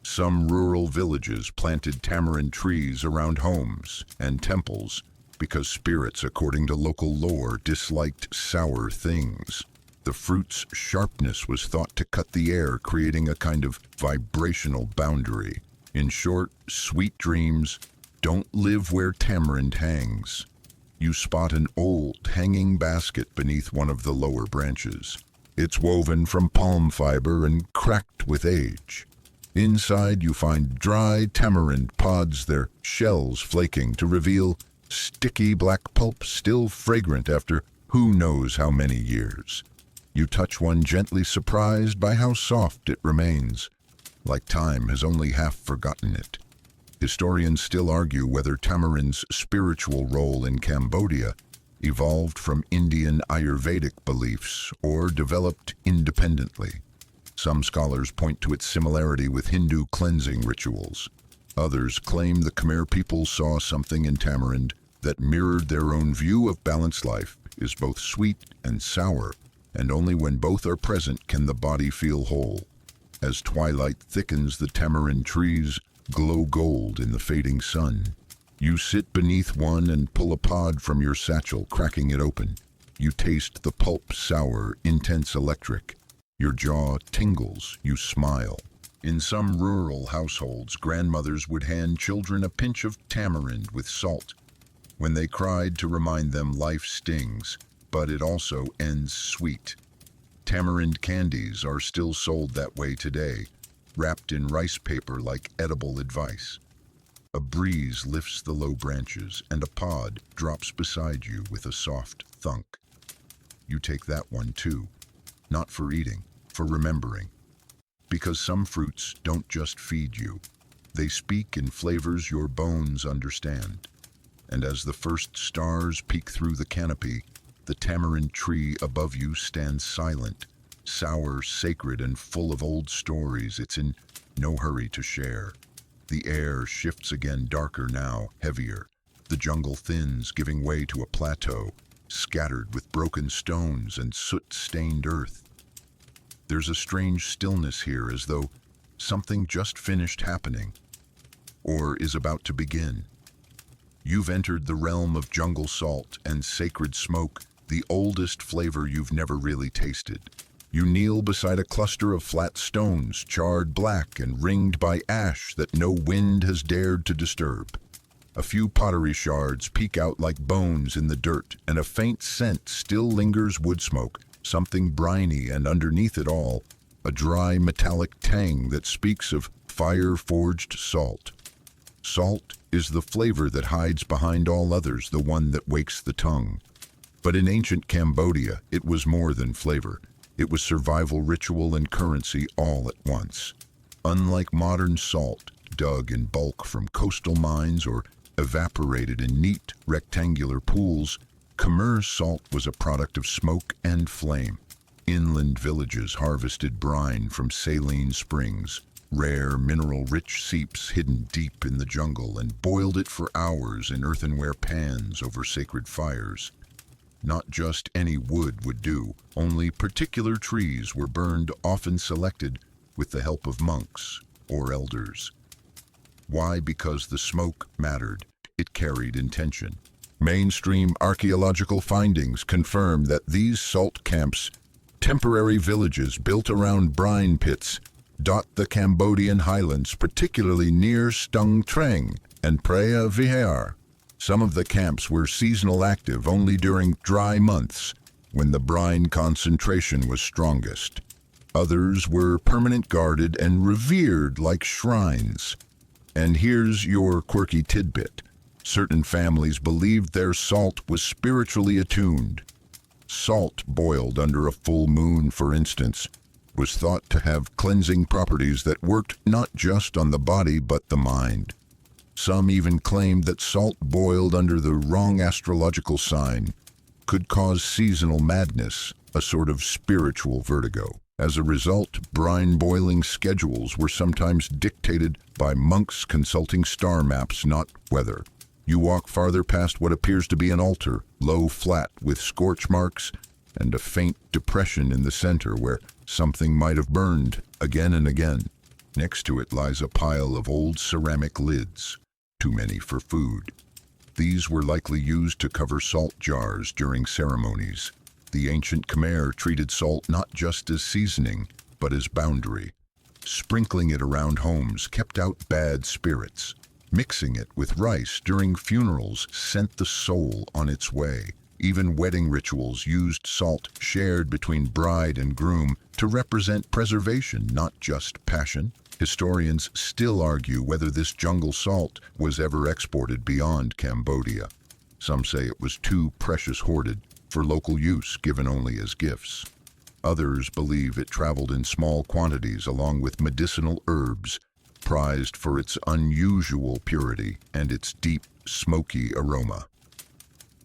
Some rural villages planted tamarind trees around homes and temples because spirits, according to local lore, disliked sour things. The fruit's sharpness was thought to cut the air, creating a kind of vibrational boundary. In short, sweet dreams don't live where tamarind hangs. You spot an old hanging basket beneath one of the lower branches. It's woven from palm fiber and cracked with age. Inside you find dry tamarind pods, their shells flaking to reveal sticky black pulp still fragrant after who knows how many years. You touch one, gently surprised by how soft it remains, like time has only half forgotten it. Historians still argue whether tamarind's spiritual role in Cambodia evolved from Indian Ayurvedic beliefs or developed independently. Some scholars point to its similarity with Hindu cleansing rituals. Others claim the Khmer people saw something in tamarind that mirrored their own view of balanced life, is both sweet and sour, and only when both are present can the body feel whole. As twilight thickens, the tamarind trees glow gold in the fading sun. You sit beneath one and pull a pod from your satchel, cracking it open. You taste the pulp, sour, intense, electric. Your jaw tingles, you smile. In some rural households, grandmothers would hand children a pinch of tamarind with salt when they cried to remind them life stings, but it also ends sweet. Tamarind candies are still sold that way today, wrapped in rice paper like edible advice. A breeze lifts the low branches, and a pod drops beside you with a soft thunk. You take that one too, not for eating, for remembering. Because some fruits don't just feed you, they speak in flavors your bones understand. And as the first stars peek through the canopy, the tamarind tree above you stands silent, sour, sacred, and full of old stories it's in no hurry to share. The air shifts again, darker now, heavier. The jungle thins, giving way to a plateau, scattered with broken stones and soot-stained earth. There's a strange stillness here, as though something just finished happening, or is about to begin. You've entered the realm of jungle salt and sacred smoke, the oldest flavor you've never really tasted. You kneel beside a cluster of flat stones, charred black and ringed by ash that no wind has dared to disturb. A few pottery shards peek out like bones in the dirt, and a faint scent still lingers, wood smoke, something briny, and underneath it all, a dry metallic tang that speaks of fire-forged salt. Salt is the flavor that hides behind all others, the one that wakes the tongue. But in ancient Cambodia, it was more than flavor. It was survival, ritual, and currency all at once. Unlike modern salt, dug in bulk from coastal mines or evaporated in neat, rectangular pools, Khmer salt was a product of smoke and flame. Inland villages harvested brine from saline springs, rare mineral-rich seeps hidden deep in the jungle, and boiled it for hours in earthenware pans over sacred fires. Not just any wood would do, only particular trees were burned, often selected with the help of monks or elders. Why? Because the smoke mattered. It carried intention. Mainstream archaeological findings confirm that these salt camps, temporary villages built around brine pits, dot the Cambodian highlands, particularly near Stung Treng and Preah Vihear. Some of the camps were seasonal, active only during dry months, when the brine concentration was strongest. Others were permanent, guarded and revered like shrines. And here's your quirky tidbit. Certain families believed their salt was spiritually attuned. Salt boiled under a full moon, for instance, was thought to have cleansing properties that worked not just on the body but the mind. Some even claimed that salt boiled under the wrong astrological sign could cause seasonal madness, a sort of spiritual vertigo. As a result, brine boiling schedules were sometimes dictated by monks consulting star maps, not weather. You walk farther past what appears to be an altar, low, flat, with scorch marks and a faint depression in the center where something might have burned again and again. Next to it lies a pile of old ceramic lids, too many for food. These were likely used to cover salt jars during ceremonies. The ancient Khmer treated salt not just as seasoning, but as boundary. Sprinkling it around homes kept out bad spirits. Mixing it with rice during funerals sent the soul on its way. Even wedding rituals used salt shared between bride and groom to represent preservation, not just passion. Historians still argue whether this jungle salt was ever exported beyond Cambodia. Some say it was too precious, hoarded for local use, given only as gifts. Others believe it traveled in small quantities along with medicinal herbs, prized for its unusual purity and its deep, smoky aroma.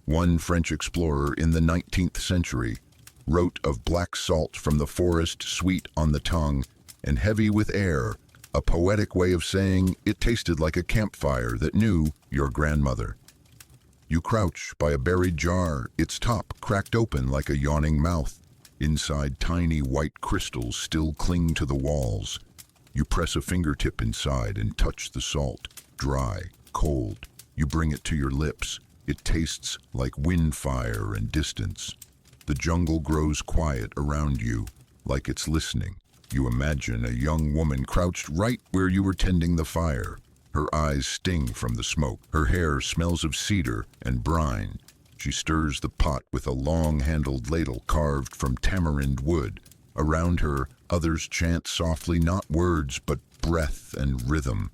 One French explorer in the 19th century wrote of black salt from the forest, sweet on the tongue and heavy with air, a poetic way of saying it tasted like a campfire that knew your grandmother. You crouch by a buried jar, its top cracked open like a yawning mouth. Inside, tiny white crystals still cling to the walls. You press a fingertip inside and touch the salt, dry, cold. You bring it to your lips. It tastes like wind, fire, and distance. The jungle grows quiet around you, like it's listening. You imagine a young woman crouched right where you were tending the fire. Her eyes sting from the smoke. Her hair smells of cedar and brine. She stirs the pot with a long-handled ladle carved from tamarind wood. Around her, others chant softly, not words, but breath and rhythm.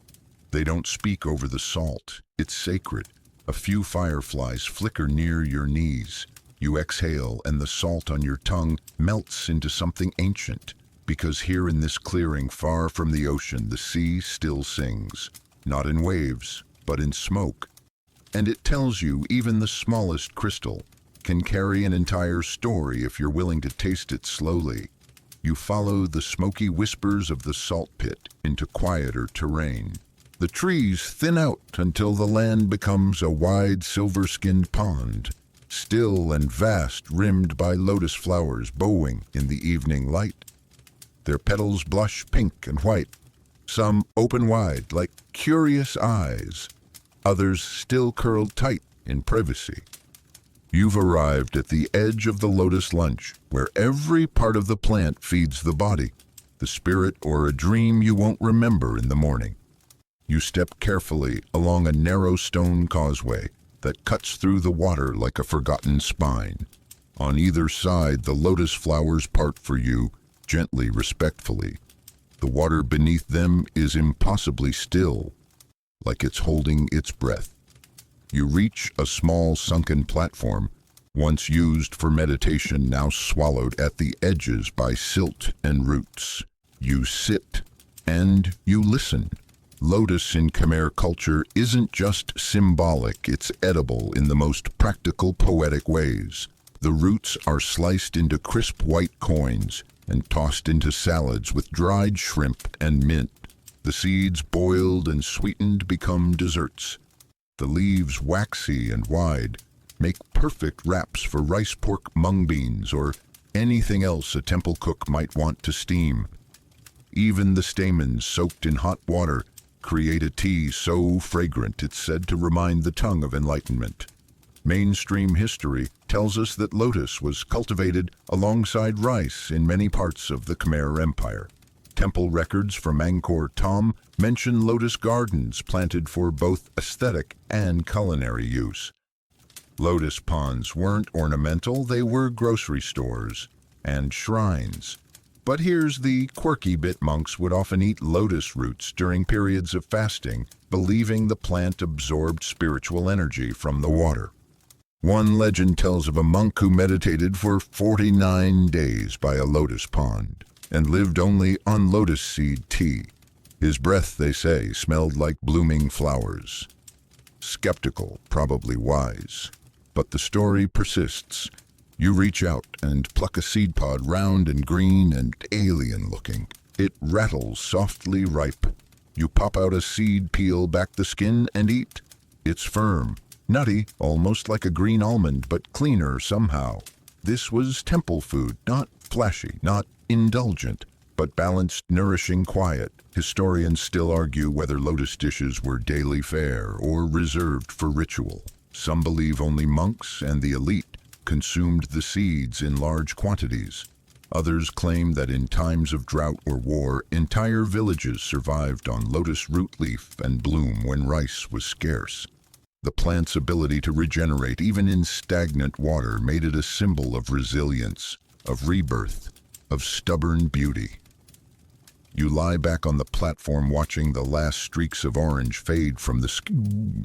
They don't speak over the salt. It's sacred. A few fireflies flicker near your knees. You exhale, and the salt on your tongue melts into something ancient. Because here in this clearing, far from the ocean, the sea still sings. Not in waves, but in smoke. And it tells you even the smallest crystal can carry an entire story if you're willing to taste it slowly. You follow the smoky whispers of the salt pit into quieter terrain. The trees thin out until the land becomes a wide silver-skinned pond, still and vast, rimmed by lotus flowers bowing in the evening light. Their petals blush pink and white, some open wide like curious eyes, others still curled tight in privacy. You've arrived at the edge of the lotus lunch, where every part of the plant feeds the body, the spirit, or a dream you won't remember in the morning. You step carefully along a narrow stone causeway that cuts through the water like a forgotten spine. On either side, the lotus flowers part for you, gently, respectfully. The water beneath them is impossibly still, like it's holding its breath. You reach a small sunken platform, once used for meditation, now swallowed at the edges by silt and roots. You sit and you listen. Lotus in Khmer culture isn't just symbolic, it's edible in the most practical, poetic ways. The roots are sliced into crisp white coins and tossed into salads with dried shrimp and mint. The seeds, boiled and sweetened, become desserts. The leaves, waxy and wide, make perfect wraps for rice, pork, mung beans, or anything else a temple cook might want to steam. Even the stamens, soaked in hot water, create a tea so fragrant it's said to remind the tongue of enlightenment. Mainstream history tells us that lotus was cultivated alongside rice in many parts of the Khmer Empire. Temple records from Angkor Thom mention lotus gardens planted for both aesthetic and culinary use. Lotus ponds weren't ornamental, they were grocery stores and shrines. But here's the quirky bit: monks would often eat lotus roots during periods of fasting, believing the plant absorbed spiritual energy from the water. One legend tells of a monk who meditated for 49 days by a lotus pond and lived only on lotus seed tea. His breath, they say, smelled like blooming flowers. Skeptical, probably wise. But the story persists. You reach out and pluck a seed pod, round and green and alien-looking. It rattles, softly ripe. You pop out a seed, peel back the skin, and eat. It's firm, nutty, almost like a green almond, but cleaner somehow. This was temple food, not flashy, not indulgent, but balanced, nourishing, quiet. Historians still argue whether lotus dishes were daily fare or reserved for ritual. Some believe only monks and the elite consumed the seeds in large quantities. Others claim that in times of drought or war, entire villages survived on lotus root leaf and bloom when rice was scarce. The plant's ability to regenerate even in stagnant water made it a symbol of resilience, of rebirth, of stubborn beauty. You lie back on the platform watching the last streaks of orange fade from the sky.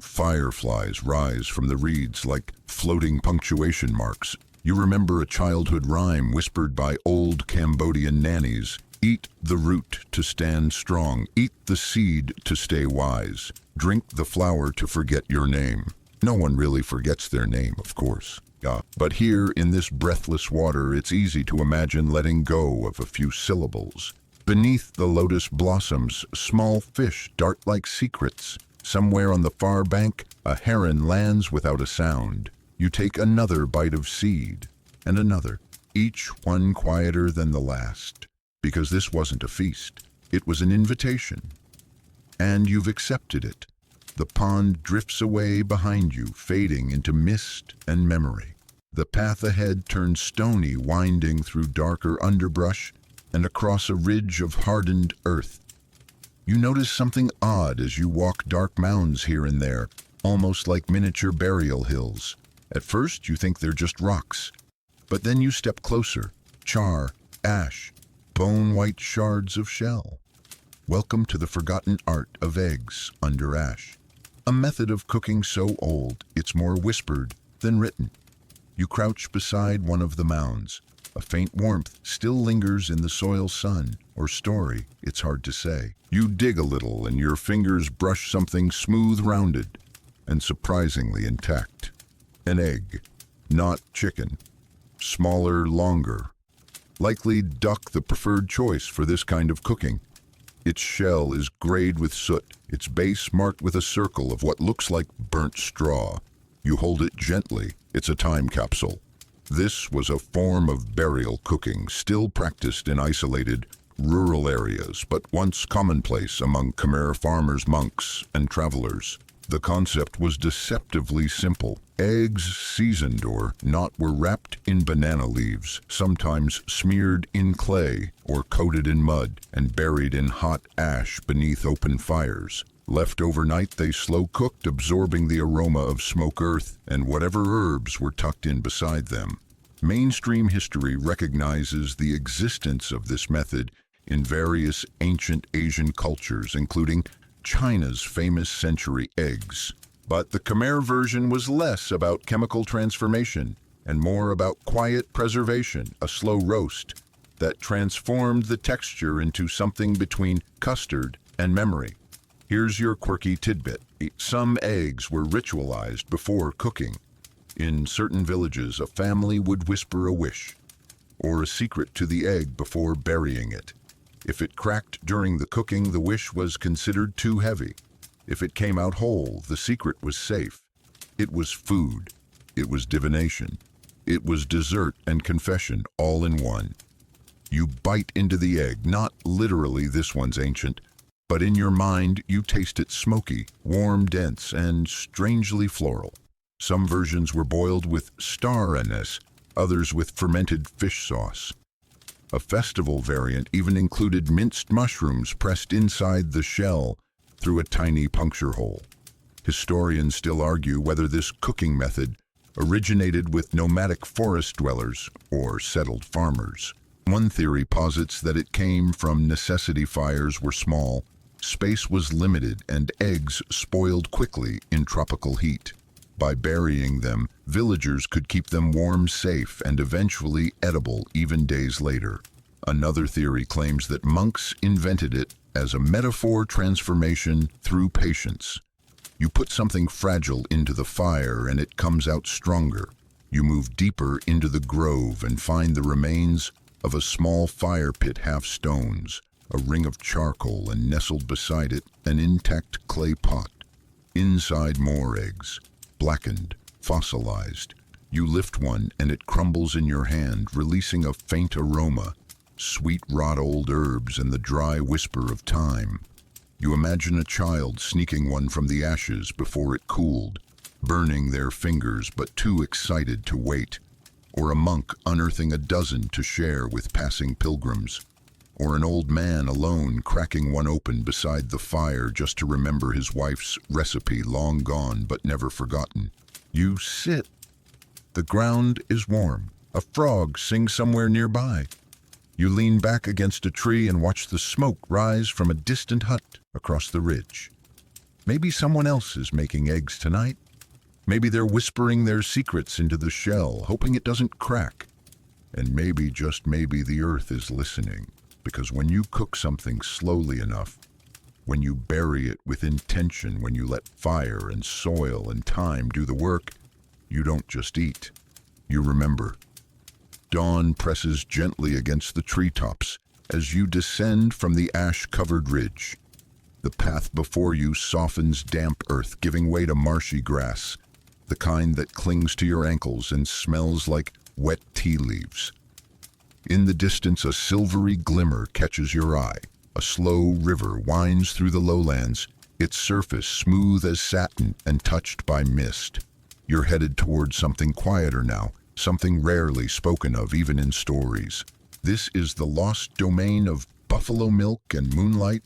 Fireflies rise from the reeds like floating punctuation marks. You remember a childhood rhyme whispered by old Cambodian nannies: eat the root to stand strong, eat the seed to stay wise, drink the flower to forget your name. No one really forgets their name, of course. But here in this breathless water, it's easy to imagine letting go of a few syllables. Beneath the lotus blossoms, small fish dart like secrets. Somewhere on the far bank, a heron lands without a sound. You take another bite of seed, and another, each one quieter than the last. Because this wasn't a feast, it was an invitation. And you've accepted it. The pond drifts away behind you, fading into mist and memory. The path ahead turns stony, winding through darker underbrush and across a ridge of hardened earth. You notice something odd as you walk dark mounds here and there, almost like miniature burial hills. At first, you think they're just rocks. But then you step closer. Char, ash, bone-white shards of shell. Welcome to the forgotten art of eggs under ash. A method of cooking so old, it's more whispered than written. You crouch beside one of the mounds. A faint warmth still lingers in the soil's sun, or story, it's hard to say. You dig a little and your fingers brush something smooth-rounded and surprisingly intact. An egg, not chicken. Smaller, longer. Likely duck, the preferred choice for this kind of cooking. Its shell is grayed with soot, its base marked with a circle of what looks like burnt straw. You hold it gently. It's a time capsule. This was a form of burial cooking, still practiced in isolated, rural areas, but once commonplace among Khmer farmers, monks, and travelers. The concept was deceptively simple. Eggs, seasoned or not, were wrapped in banana leaves, sometimes smeared in clay or coated in mud, and buried in hot ash beneath open fires. Left overnight, they slow-cooked, absorbing the aroma of smoke earth and whatever herbs were tucked in beside them. Mainstream history recognizes the existence of this method in various ancient Asian cultures, including China's famous century eggs. But the Khmer version was less about chemical transformation and more about quiet preservation, a slow roast that transformed the texture into something between custard and memory. Here's your quirky tidbit. Some eggs were ritualized before cooking. In certain villages, a family would whisper a wish or a secret to the egg before burying it. If it cracked during the cooking, the wish was considered too heavy. If it came out whole, the secret was safe. It was food. It was divination. It was dessert and confession all in one. You bite into the egg, not literally this one's ancient, but in your mind you taste it smoky, warm, dense, and strangely floral. Some versions were boiled with star anise, others with fermented fish sauce. A festival variant even included minced mushrooms pressed inside the shell through a tiny puncture hole. Historians still argue whether this cooking method originated with nomadic forest dwellers or settled farmers. One theory posits that it came from necessity. Fires were small, space was limited, and eggs spoiled quickly in tropical heat. By burying them, villagers could keep them warm, safe, and eventually edible even days later. Another theory claims that monks invented it as a metaphor transformation through patience. You put something fragile into the fire and it comes out stronger. You move deeper into the grove and find the remains of a small fire pit, half stones, a ring of charcoal, and nestled beside it, an intact clay pot. Inside, more eggs, blackened, fossilized. You lift one and it crumbles in your hand, releasing a faint aroma, sweet rot-old herbs and the dry whisper of time. You imagine a child sneaking one from the ashes before it cooled, burning their fingers but too excited to wait. Or a monk unearthing a dozen to share with passing pilgrims. Or an old man alone cracking one open beside the fire just to remember his wife's recipe, long gone but never forgotten. You sit. The ground is warm. A frog sings somewhere nearby. You lean back against a tree and watch the smoke rise from a distant hut across the ridge. Maybe someone else is making eggs tonight. Maybe they're whispering their secrets into the shell, hoping it doesn't crack. And maybe, just maybe, the earth is listening. Because when you cook something slowly enough, when you bury it with intention, when you let fire and soil and time do the work, you don't just eat. You remember. Dawn presses gently against the treetops as you descend from the ash-covered ridge. The path before you softens damp earth, giving way to marshy grass, the kind that clings to your ankles and smells like wet tea leaves. In the distance, a silvery glimmer catches your eye. A slow river winds through the lowlands, its surface smooth as satin and touched by mist. You're headed towards something quieter now, something rarely spoken of even in stories. This is the lost domain of buffalo milk and moonlight,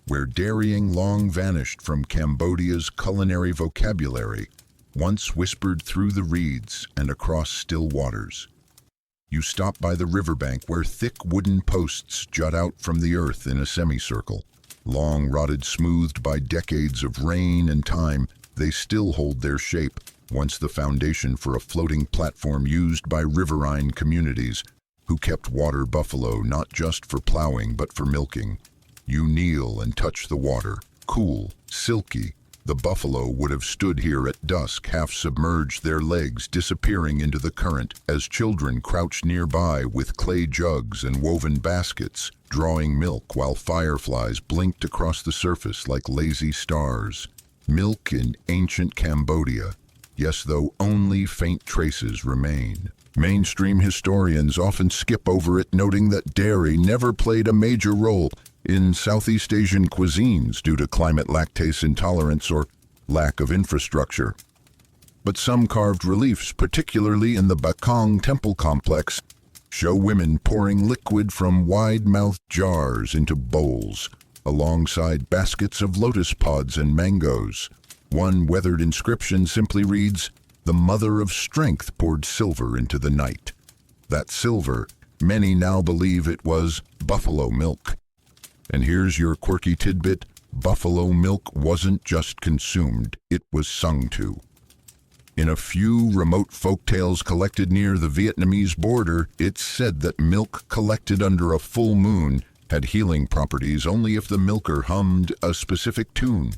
where dairying long vanished from Cambodia's culinary vocabulary, once whispered through the reeds and across still waters. You stop by the riverbank where thick wooden posts jut out from the earth in a semicircle. Long rotted, smoothed by decades of rain and time, they still hold their shape, once the foundation for a floating platform used by riverine communities who kept water buffalo not just for plowing but for milking. You kneel and touch the water, cool, silky. The buffalo would have stood here at dusk, half submerged, their legs disappearing into the current, as children crouched nearby with clay jugs and woven baskets, drawing milk while fireflies blinked across the surface like lazy stars. Milk in ancient Cambodia. Yes, though only faint traces remain. Mainstream historians often skip over it, noting that dairy never played a major role in Southeast Asian cuisines due to climate, lactase intolerance, or lack of infrastructure. But some carved reliefs, particularly in the Bakong temple complex, show women pouring liquid from wide-mouthed jars into bowls, alongside baskets of lotus pods and mangoes. One weathered inscription simply reads, "The Mother of Strength poured silver into the night." That silver, many now believe it was buffalo milk. And here's your quirky tidbit: buffalo milk wasn't just consumed, it was sung to. In a few remote folktales collected near the Vietnamese border, it's said that milk collected under a full moon had healing properties only if the milker hummed a specific tune.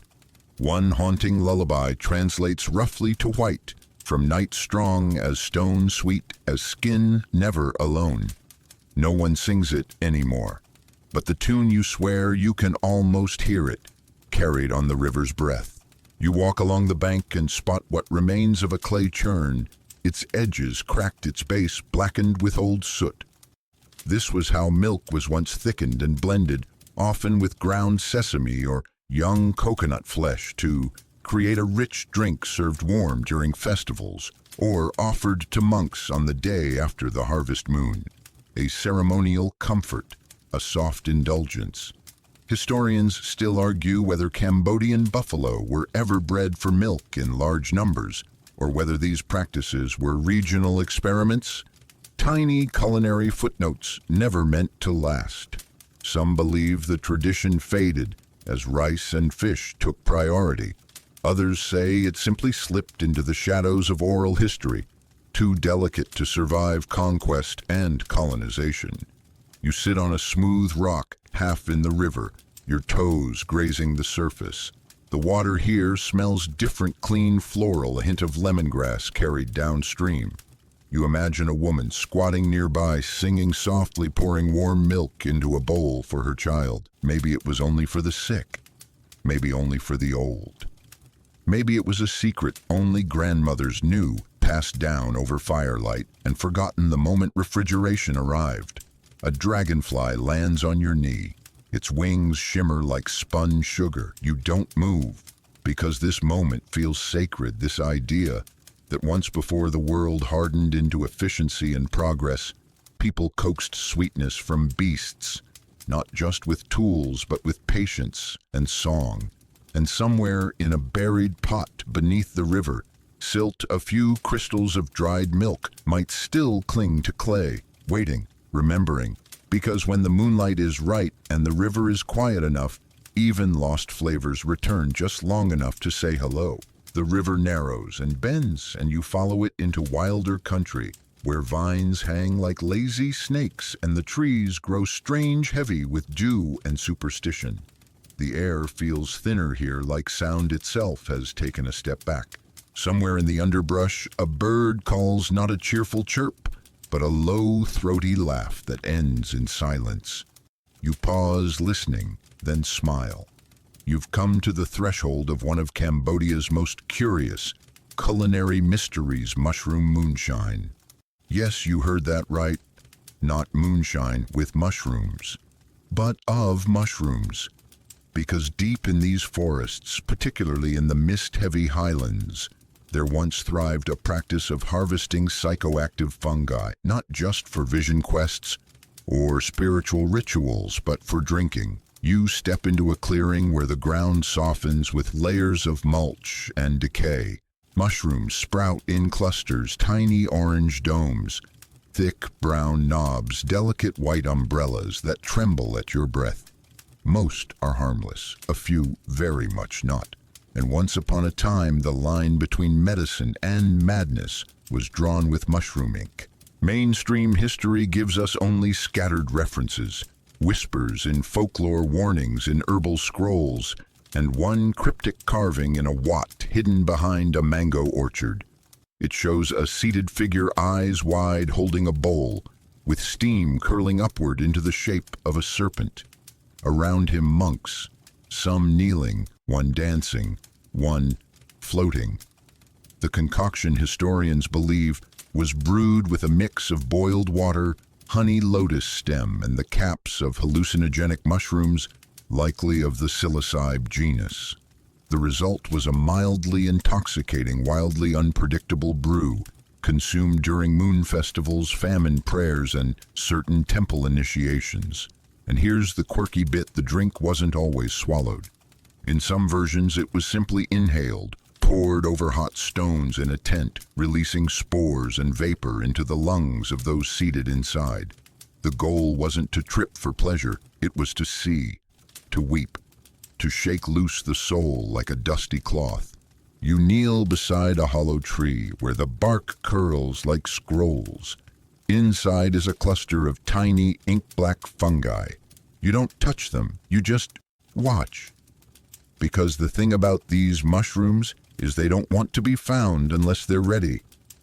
One haunting lullaby translates roughly to white, from night strong as stone, sweet as skin, never alone. No one sings it anymore. but the tune you swear you can almost hear it, carried on the river's breath. You walk along the bank and spot what remains of a clay churn, its edges cracked, its base blackened with old soot. This was how milk was once thickened and blended, often with ground sesame or young coconut flesh, to create a rich drink served warm during festivals or offered to monks on the day after the harvest moon. A ceremonial comfort, a soft indulgence. Historians still argue whether Cambodian buffalo were ever bred for milk in large numbers, or whether these practices were regional experiments. Tiny culinary footnotes never meant to last. Some believe the tradition faded as rice and fish took priority. Others say it simply slipped into the shadows of oral history, too delicate to survive conquest and colonization. You sit on a smooth rock, half in the river, your toes grazing the surface. The water here smells different, clean, floral, a hint of lemongrass carried downstream. You imagine a woman squatting nearby, singing softly, pouring warm milk into a bowl for her child. Maybe it was only for the sick. Maybe only for the old. Maybe it was a secret only grandmothers knew, passed down over firelight and forgotten the moment refrigeration arrived. A dragonfly lands on your knee. Its wings shimmer like spun sugar. You don't move, because this moment feels sacred, this idea that once before the world hardened into efficiency and progress, people coaxed sweetness from beasts, not just with tools, but with patience and song. And somewhere in a buried pot beneath the river, silt, a few crystals of dried milk might still cling to clay, waiting, remembering, because when the moonlight is right and the river is quiet enough, even lost flavors return just long enough to say hello. The river narrows and bends, and you follow it into wilder country, where vines hang like lazy snakes and the trees grow strange heavy with dew and superstition. The air feels thinner here, like sound itself has taken a step back. Somewhere in the underbrush, a bird calls not a cheerful chirp, but a low, throaty laugh that ends in silence. You pause, listening, then smile. You've come to the threshold of one of Cambodia's most curious culinary mysteries, mushroom moonshine. Yes, you heard that right. Not moonshine with mushrooms, but of mushrooms. Because deep in these forests, particularly in the mist-heavy highlands, there once thrived a practice of harvesting psychoactive fungi, not just for vision quests or spiritual rituals, but for drinking. You step into a clearing where the ground softens with layers of mulch and decay. Mushrooms sprout in clusters, tiny orange domes, thick brown knobs, delicate white umbrellas that tremble at your breath. Most are harmless, a few very much not. And once upon a time, the line between medicine and madness was drawn with mushroom ink. Mainstream history gives us only scattered references, whispers in folklore, warnings in herbal scrolls, and one cryptic carving in a wat hidden behind a mango orchard. It shows a seated figure, eyes wide, holding a bowl, with steam curling upward into the shape of a serpent. Around him monks, some kneeling, one dancing, one floating. The concoction, historians believe, was brewed with a mix of boiled water, honey lotus stem, and the caps of hallucinogenic mushrooms, likely of the psilocybe genus. The result was a mildly intoxicating, wildly unpredictable brew, consumed during moon festivals, famine prayers, and certain temple initiations. And here's the quirky bit: the drink wasn't always swallowed. In some versions, it was simply inhaled, poured over hot stones in a tent, releasing spores and vapor into the lungs of those seated inside. The goal wasn't to trip for pleasure, it was to see, to weep, to shake loose the soul like a dusty cloth. You kneel beside a hollow tree where the bark curls like scrolls. Inside is a cluster of tiny ink-black fungi. You don't touch them, you just watch. Because the thing about these mushrooms is they don't want to be found unless they're ready.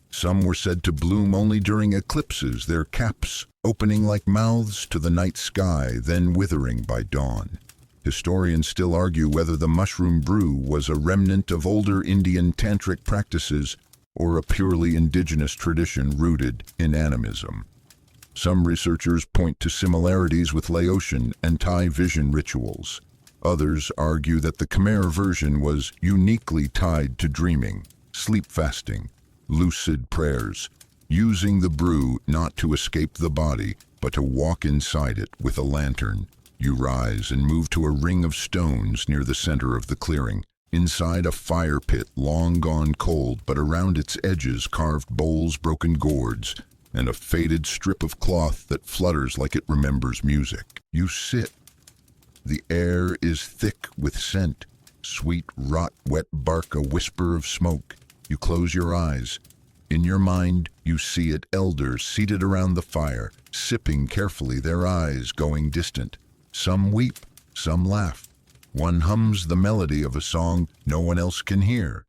Some were said to bloom only during eclipses, their caps opening like mouths to the night sky, then withering by dawn. Historians still argue whether the mushroom brew was a remnant of older Indian tantric practices or a purely indigenous tradition rooted in animism. Some researchers point to similarities with Laotian and Thai vision rituals. Others argue that the Khmer version was uniquely tied to dreaming, sleep fasting, lucid prayers, using the brew not to escape the body, but to walk inside it with a lantern. You rise and move to a ring of stones near the center of the clearing. Inside a fire pit, long gone cold, but around its edges carved bowls, broken gourds, and a faded strip of cloth that flutters like it remembers music. You sit. The air is thick with scent, sweet, rot, wet bark, a whisper of smoke. You close your eyes. In your mind, you see it, elders seated around the fire, sipping carefully, their eyes going distant. Some weep, some laugh. One hums the melody of a song no one else can hear.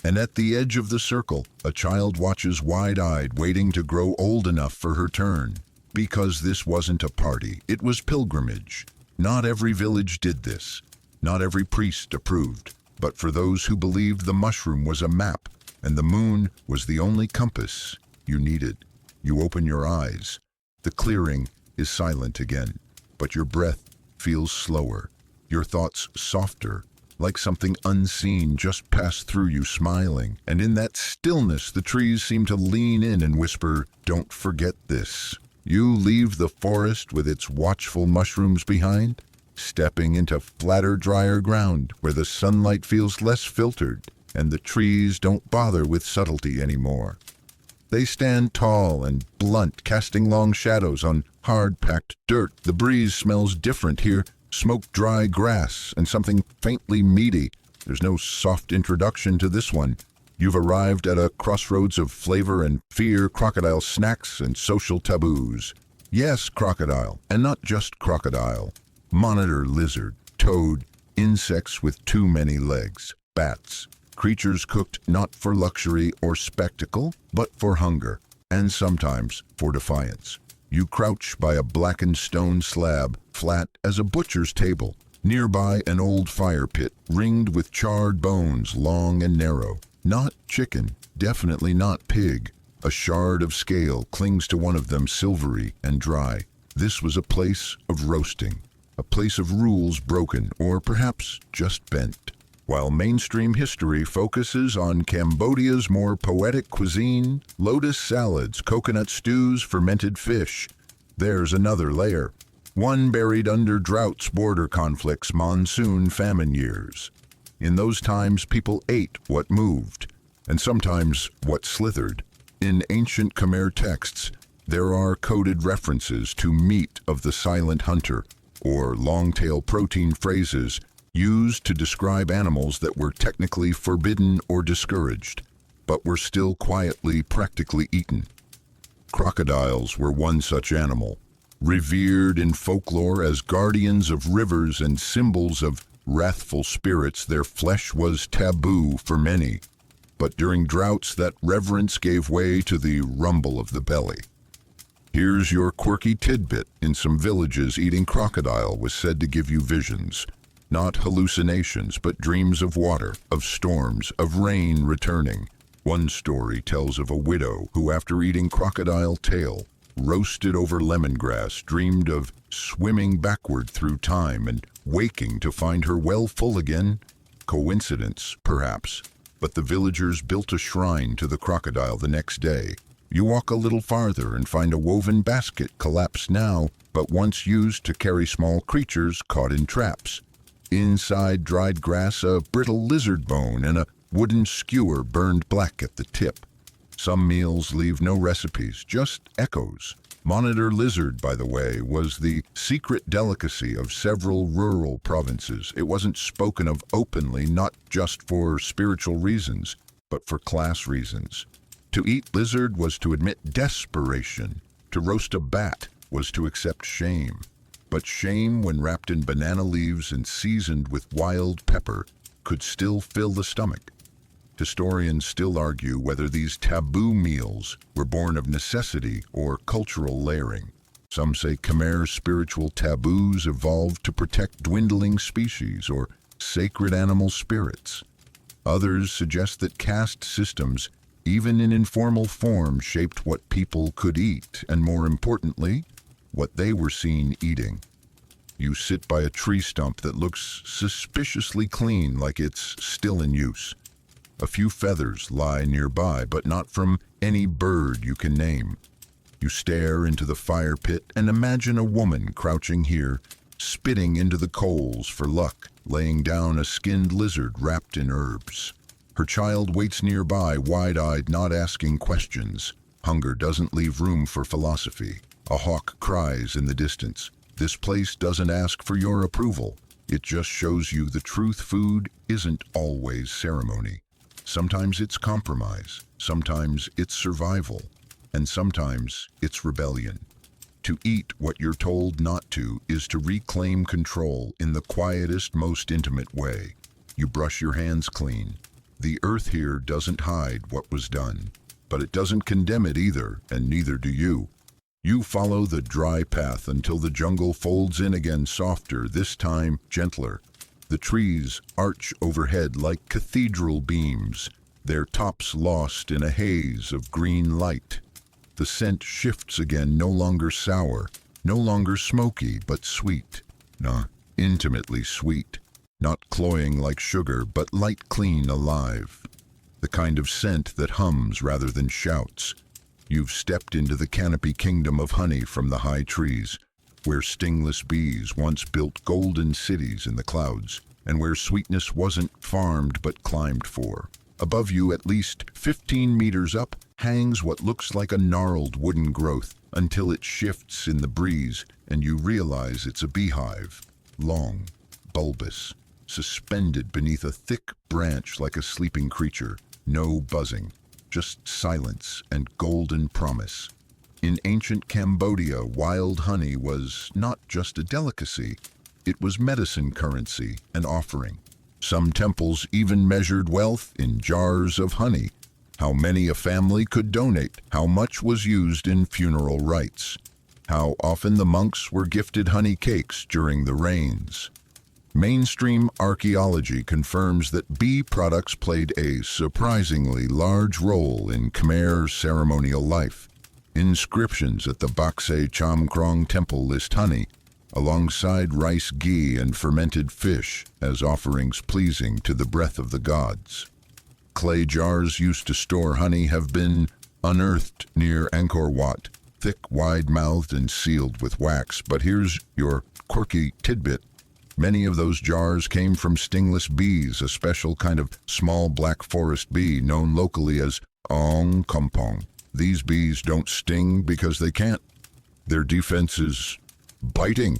And at the edge of the circle, a child watches wide-eyed, waiting to grow old enough for her turn. Because this wasn't a party, it was pilgrimage. Not every village did this. Not every priest approved. But for those who believed the mushroom was a map, and the moon was the only compass you needed, you open your eyes. The clearing is silent again, but your breath feels slower, your thoughts softer, like something unseen just passed through you, smiling. And in that stillness, the trees seem to lean in and whisper, "Don't forget this." You leave the forest with its watchful mushrooms behind, stepping into flatter, drier ground where the sunlight feels less filtered and the trees don't bother with subtlety anymore. They stand tall and blunt, casting long shadows on hard-packed dirt. The breeze smells different here, smoke, dry grass, and something faintly meaty. There's no soft introduction to this one. You've arrived at a crossroads of flavor and fear, crocodile snacks and social taboos. Yes, crocodile, and not just crocodile. Monitor lizard, toad, insects with too many legs, bats. Creatures cooked not for luxury or spectacle, but for hunger, and sometimes for defiance. You crouch by a blackened stone slab, flat as a butcher's table. Nearby, an old fire pit, ringed with charred bones, long and narrow. Not chicken, definitely not pig. A shard of scale clings to one of them, silvery and dry. This was a place of roasting, a place of rules broken, or perhaps just bent. While mainstream history focuses on Cambodia's more poetic cuisine, lotus salads, coconut stews, fermented fish, there's another layer. One buried under droughts, border conflicts, monsoon, famine years. In those times, people ate what moved, and sometimes what slithered. In ancient Khmer texts, there are coded references to meat of the silent hunter, or long-tail protein phrases used to describe animals that were technically forbidden or discouraged, but were still quietly, practically eaten. Crocodiles were one such animal, revered in folklore as guardians of rivers and symbols of wrathful spirits. Their flesh was taboo for many, but during droughts that reverence gave way to the rumble of the belly. Here's your quirky tidbit. In some villages, eating crocodile was said to give you visions. Not hallucinations, but dreams of water, of storms, of rain returning. One story tells of a widow who, after eating crocodile tail, roasted over lemongrass, dreamed of swimming backward through time and waking to find her well full again. Coincidence, perhaps, but the villagers built a shrine to the crocodile the next day. You walk a little farther and find a woven basket, collapsed now, but once used to carry small creatures caught in traps. Inside dried grass, a brittle lizard bone, and a wooden skewer burned black at the tip. Some meals leave no recipes, just echoes. Monitor lizard, by the way, was the secret delicacy of several rural provinces. It wasn't spoken of openly, not just for spiritual reasons, but for class reasons. To eat lizard was to admit desperation. To roast a bat was to accept shame. But shame, when wrapped in banana leaves and seasoned with wild pepper, could still fill the stomach. Historians still argue whether these taboo meals were born of necessity or cultural layering. Some say Khmer spiritual taboos evolved to protect dwindling species or sacred animal spirits. Others suggest that caste systems, even in informal form, shaped what people could eat, and more importantly, what they were seen eating. You sit by a tree stump that looks suspiciously clean, like it's still in use. A few feathers lie nearby, but not from any bird you can name. You stare into the fire pit and imagine a woman crouching here, spitting into the coals for luck, laying down a skinned lizard wrapped in herbs. Her child waits nearby, wide-eyed, not asking questions. Hunger doesn't leave room for philosophy. A hawk cries in the distance. This place doesn't ask for your approval. It just shows you the truth. Food isn't always ceremony. Sometimes it's compromise, sometimes it's survival, and sometimes it's rebellion. To eat what you're told not to is to reclaim control in the quietest, most intimate way. You brush your hands clean. The earth here doesn't hide what was done, but it doesn't condemn it either, and neither do you. You follow the dry path until the jungle folds in again, softer, this time gentler. The trees arch overhead like cathedral beams, their tops lost in a haze of green light. The scent shifts again, no longer sour, no longer smoky, but sweet. Intimately sweet. Not cloying like sugar, but light, clean, alive. The kind of scent that hums rather than shouts. You've stepped into the canopy kingdom of honey from the high trees, where stingless bees once built golden cities in the clouds, and where sweetness wasn't farmed but climbed for. Above you, at least 15 meters up, hangs what looks like a gnarled wooden growth, until it shifts in the breeze and you realize it's a beehive. Long, bulbous, suspended beneath a thick branch like a sleeping creature. No buzzing, just silence and golden promise. In ancient Cambodia, wild honey was not just a delicacy, it was medicine currency, an offering. Some temples even measured wealth in jars of honey. How many a family could donate, how much was used in funeral rites, how often the monks were gifted honey cakes during the rains. Mainstream archaeology confirms that bee products played a surprisingly large role in Khmer ceremonial life. Inscriptions at the Bakse Chamkrong temple list honey, alongside rice, ghee, and fermented fish, as offerings pleasing to the breath of the gods. Clay jars used to store honey have been unearthed near Angkor Wat, thick, wide-mouthed, and sealed with wax. But here's your quirky tidbit. Many of those jars came from stingless bees, a special kind of small black forest bee known locally as ong kompong. These bees don't sting because they can't. Their defense is biting,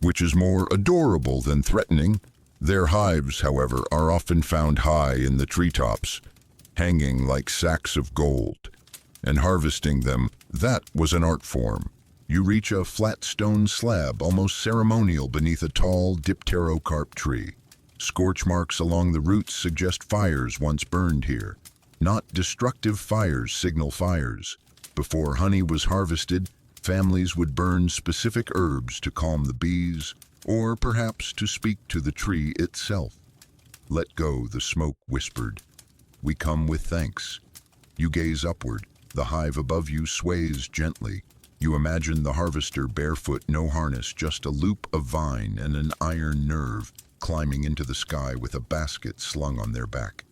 which is more adorable than threatening. Their hives, however, are often found high in the treetops, hanging like sacks of gold. And harvesting them, that was an art form. You reach a flat stone slab, almost ceremonial, beneath a tall dipterocarp tree. Scorch marks along the roots suggest fires once burned here. Not destructive fires signal fires. Before honey was harvested, families would burn specific herbs to calm the bees, or perhaps to speak to the tree itself. Let go, the smoke whispered. We come with thanks. You gaze upward. The hive above you sways gently. You imagine the harvester barefoot, no harness, just a loop of vine and an iron nerve, climbing into the sky with a basket slung on their back.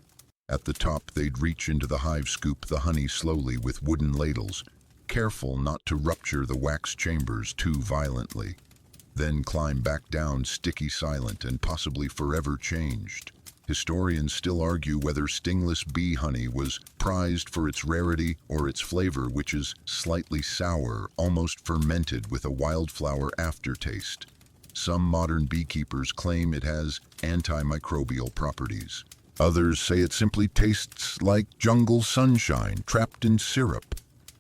At the top, they'd reach into the hive, scoop the honey slowly with wooden ladles, careful not to rupture the wax chambers too violently. Then climb back down, sticky, silent, and possibly forever changed. Historians still argue whether stingless bee honey was prized for its rarity or its flavor, which is slightly sour, almost fermented with a wildflower aftertaste. Some modern beekeepers claim it has antimicrobial properties. Others say it simply tastes like jungle sunshine trapped in syrup.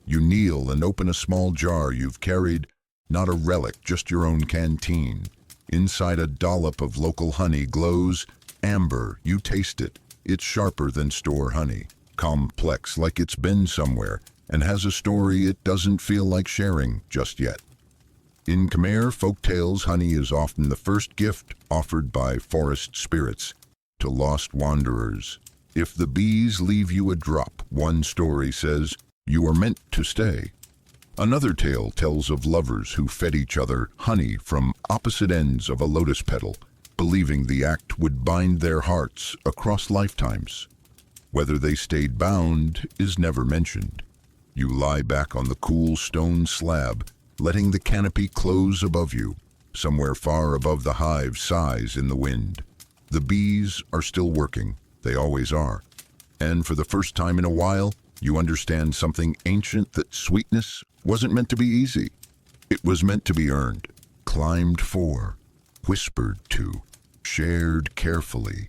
You kneel and open a small jar you've carried, not a relic, just your own canteen. Inside, a dollop of local honey glows amber. You taste it. It's sharper than store honey, complex like it's been somewhere, and has a story it doesn't feel like sharing just yet. In Khmer folktales, honey is often the first gift offered by forest spirits to lost wanderers. If the bees leave you a drop, one story says, you are meant to stay. Another tale tells of lovers who fed each other honey from opposite ends of a lotus petal, believing the act would bind their hearts across lifetimes. Whether they stayed bound is never mentioned. You lie back on the cool stone slab, letting the canopy close above you, somewhere far above the hive's sighs in the wind. The bees are still working, they always are. And for the first time in a while, you understand something ancient, that sweetness wasn't meant to be easy. It was meant to be earned, climbed for, whispered to, shared carefully.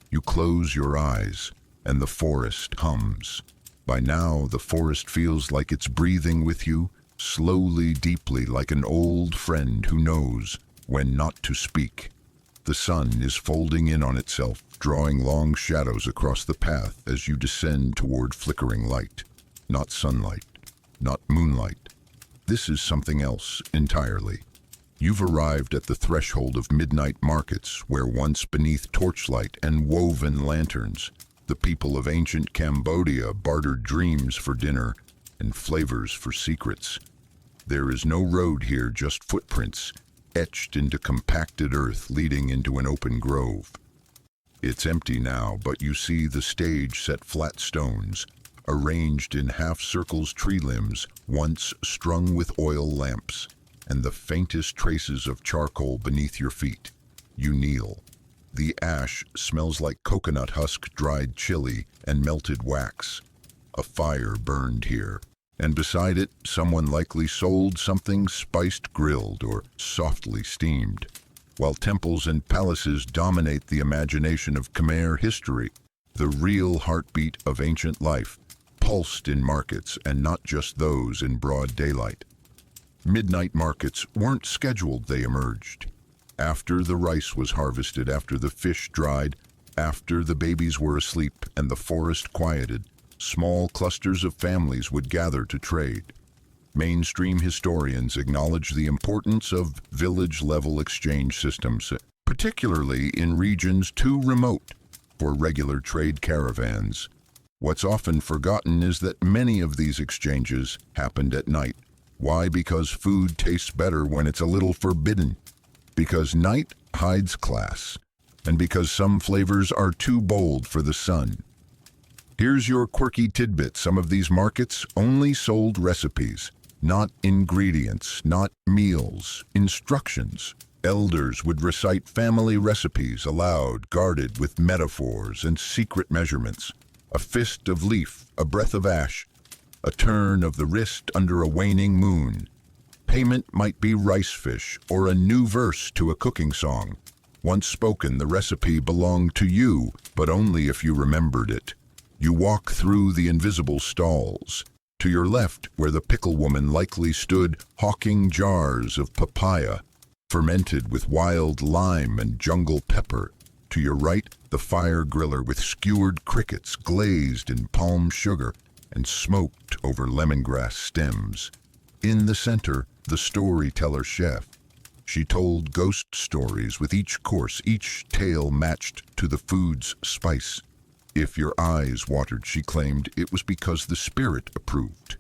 You close your eyes, and the forest hums. By now, the forest feels like it's breathing with you, slowly, deeply, like an old friend who knows when not to speak. The sun is folding in on itself, drawing long shadows across the path as you descend toward flickering light. Not sunlight, not moonlight. This is something else entirely. You've arrived at the threshold of midnight markets, where once beneath torchlight and woven lanterns, the people of ancient Cambodia bartered dreams for dinner and flavors for secrets. There is no road here, just footprints, etched into compacted earth leading into an open grove. It's empty now, but you see the stage set flat stones, arranged in half-circles tree limbs, once strung with oil lamps, and the faintest traces of charcoal beneath your feet. You kneel. The ash smells like coconut husk, dried chili, and melted wax. A fire burned here, and beside it, someone likely sold something spiced, grilled, or softly steamed. While temples and palaces dominate the imagination of Khmer history, the real heartbeat of ancient life pulsed in markets, and not just those in broad daylight. Midnight markets weren't scheduled, they emerged. After the rice was harvested, after the fish dried, after the babies were asleep and the forest quieted, small clusters of families would gather to trade. Mainstream historians acknowledge the importance of village-level exchange systems, particularly in regions too remote for regular trade caravans. What's often forgotten is that many of these exchanges happened at night. Why? Because food tastes better when it's a little forbidden. Because night hides class. And because some flavors are too bold for the sun. Here's your quirky tidbit. Some of these markets only sold recipes, not ingredients, not meals, instructions. Elders would recite family recipes aloud, guarded with metaphors and secret measurements. A fist of leaf, a breath of ash, a turn of the wrist under a waning moon. Payment might be rice fish or a new verse to a cooking song. Once spoken, the recipe belonged to you, but only if you remembered it. You walk through the invisible stalls. To your left, where the pickle woman likely stood, hawking jars of papaya, fermented with wild lime and jungle pepper. To your right, the fire griller with skewered crickets glazed in palm sugar and smoked over lemongrass stems. In the center, the storyteller chef. She told ghost stories with each course, each tale matched to the food's spice. If your eyes watered, she claimed, it was because the spirit approved.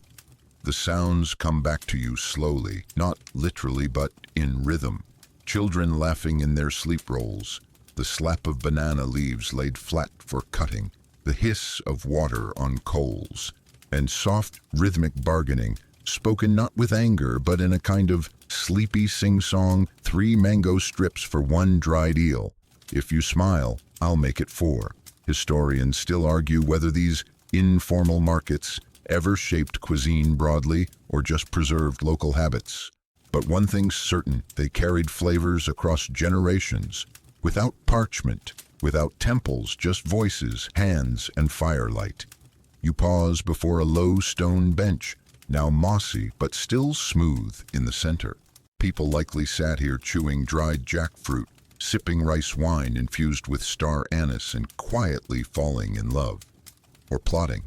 The sounds come back to you slowly, not literally, but in rhythm. Children laughing in their sleep rolls, the slap of banana leaves laid flat for cutting, the hiss of water on coals, and soft, rhythmic bargaining, spoken not with anger, but in a kind of sleepy sing-song, 3 mango strips for 1 dried eel. If you smile, I'll make it 4. Historians still argue whether these informal markets ever shaped cuisine broadly or just preserved local habits. But one thing's certain, they carried flavors across generations, without parchment, without temples, just voices, hands, and firelight. You pause before a low stone bench, now mossy but still smooth in the center. People likely sat here chewing dried jackfruit, sipping rice wine infused with star anise and quietly falling in love, or plotting,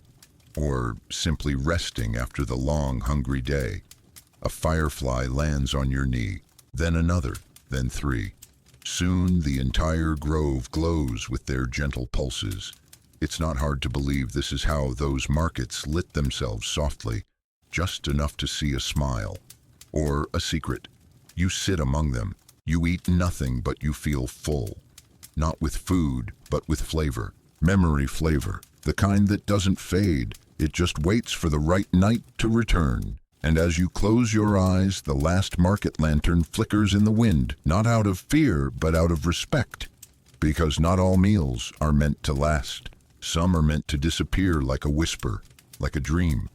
or simply resting after the long, hungry day. A firefly lands on your knee, then another, then three. Soon the entire grove glows with their gentle pulses. It's not hard to believe this is how those markets lit themselves softly, just enough to see a smile, or a secret. You sit among them. You eat nothing but you feel full. Not with food, but with flavor. Memory flavor. The kind that doesn't fade. It just waits for the right night to return. And as you close your eyes, the last market lantern flickers in the wind, not out of fear, but out of respect. Because not all meals are meant to last. Some are meant to disappear like a whisper, like a dream.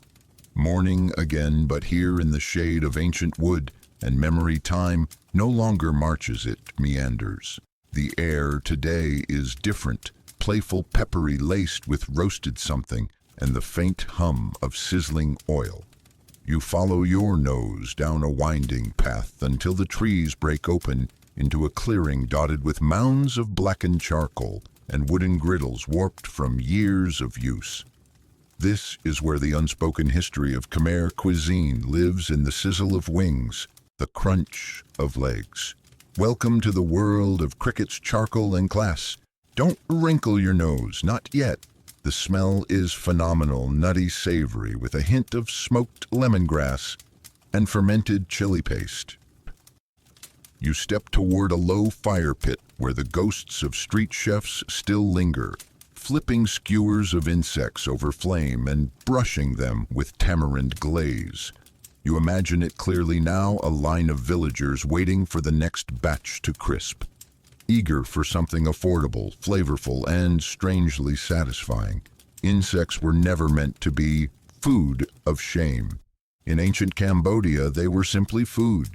Morning again, but here in the shade of ancient wood, and memory time no longer marches, it meanders. The air today is different, playful, peppery, laced with roasted something, and the faint hum of sizzling oil. You follow your nose down a winding path until the trees break open into a clearing dotted with mounds of blackened charcoal and wooden griddles warped from years of use. This is where the unspoken history of Khmer cuisine lives, in the sizzle of wings, the crunch of legs. Welcome to the world of crickets, charcoal, and glass. Don't wrinkle your nose, not yet. The smell is phenomenal, nutty, savory, with a hint of smoked lemongrass and fermented chili paste. You step toward a low fire pit where the ghosts of street chefs still linger, flipping skewers of insects over flame and brushing them with tamarind glaze. You imagine it clearly now, a line of villagers waiting for the next batch to crisp, eager for something affordable, flavorful, and strangely satisfying. Insects were never meant to be food of shame. In ancient Cambodia, they were simply food.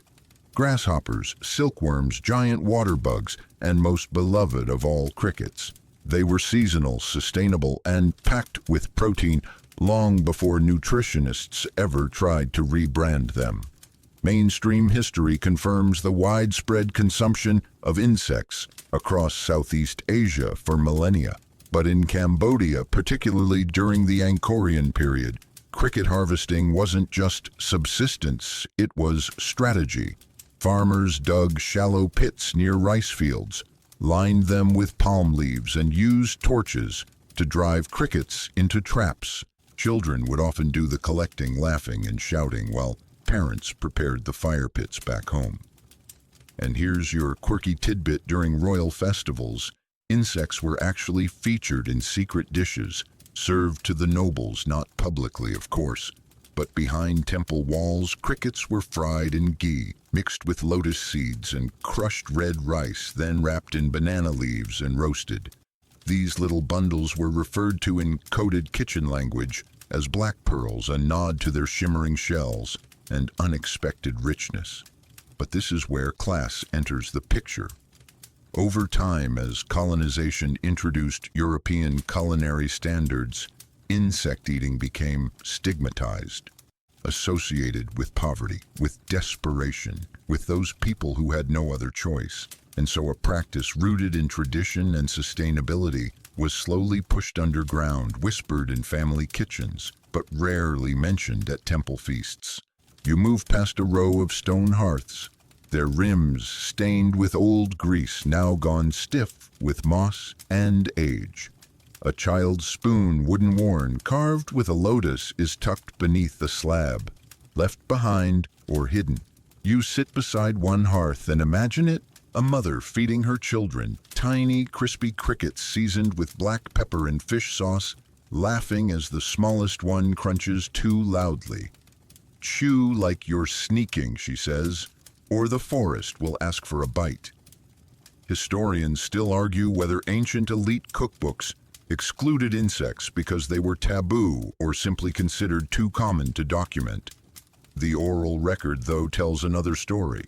Grasshoppers, silkworms, giant water bugs, and most beloved of all, crickets. They were seasonal, sustainable, and packed with protein long before nutritionists ever tried to rebrand them. Mainstream history confirms the widespread consumption of insects across Southeast Asia for millennia. But in Cambodia, particularly during the Angkorian period, cricket harvesting wasn't just subsistence, it was strategy. Farmers dug shallow pits near rice fields, lined them with palm leaves, and used torches to drive crickets into traps. Children would often do the collecting, laughing and shouting, while parents prepared the fire pits back home. And here's your quirky tidbit: during royal festivals, insects were actually featured in secret dishes, served to the nobles, not publicly, of course. But behind temple walls, crickets were fried in ghee, mixed with lotus seeds and crushed red rice, then wrapped in banana leaves and roasted. These little bundles were referred to in coded kitchen language as black pearls, a nod to their shimmering shells and unexpected richness. But this is where class enters the picture. Over time, as colonization introduced European culinary standards, insect eating became stigmatized, associated with poverty, with desperation, with those people who had no other choice. And so a practice rooted in tradition and sustainability was slowly pushed underground, whispered in family kitchens, but rarely mentioned at temple feasts. You move past a row of stone hearths, their rims stained with old grease, now gone stiff with moss and age. A child's spoon, wooden worn, carved with a lotus, is tucked beneath the slab, left behind or hidden. You sit beside one hearth and imagine it: a mother feeding her children tiny, crispy crickets seasoned with black pepper and fish sauce, laughing as the smallest one crunches too loudly. "Chew like you're sneaking," she says, or the forest will ask for a bite. Historians still argue whether ancient elite cookbooks excluded insects because they were taboo or simply considered too common to document. The oral record, though, tells another story.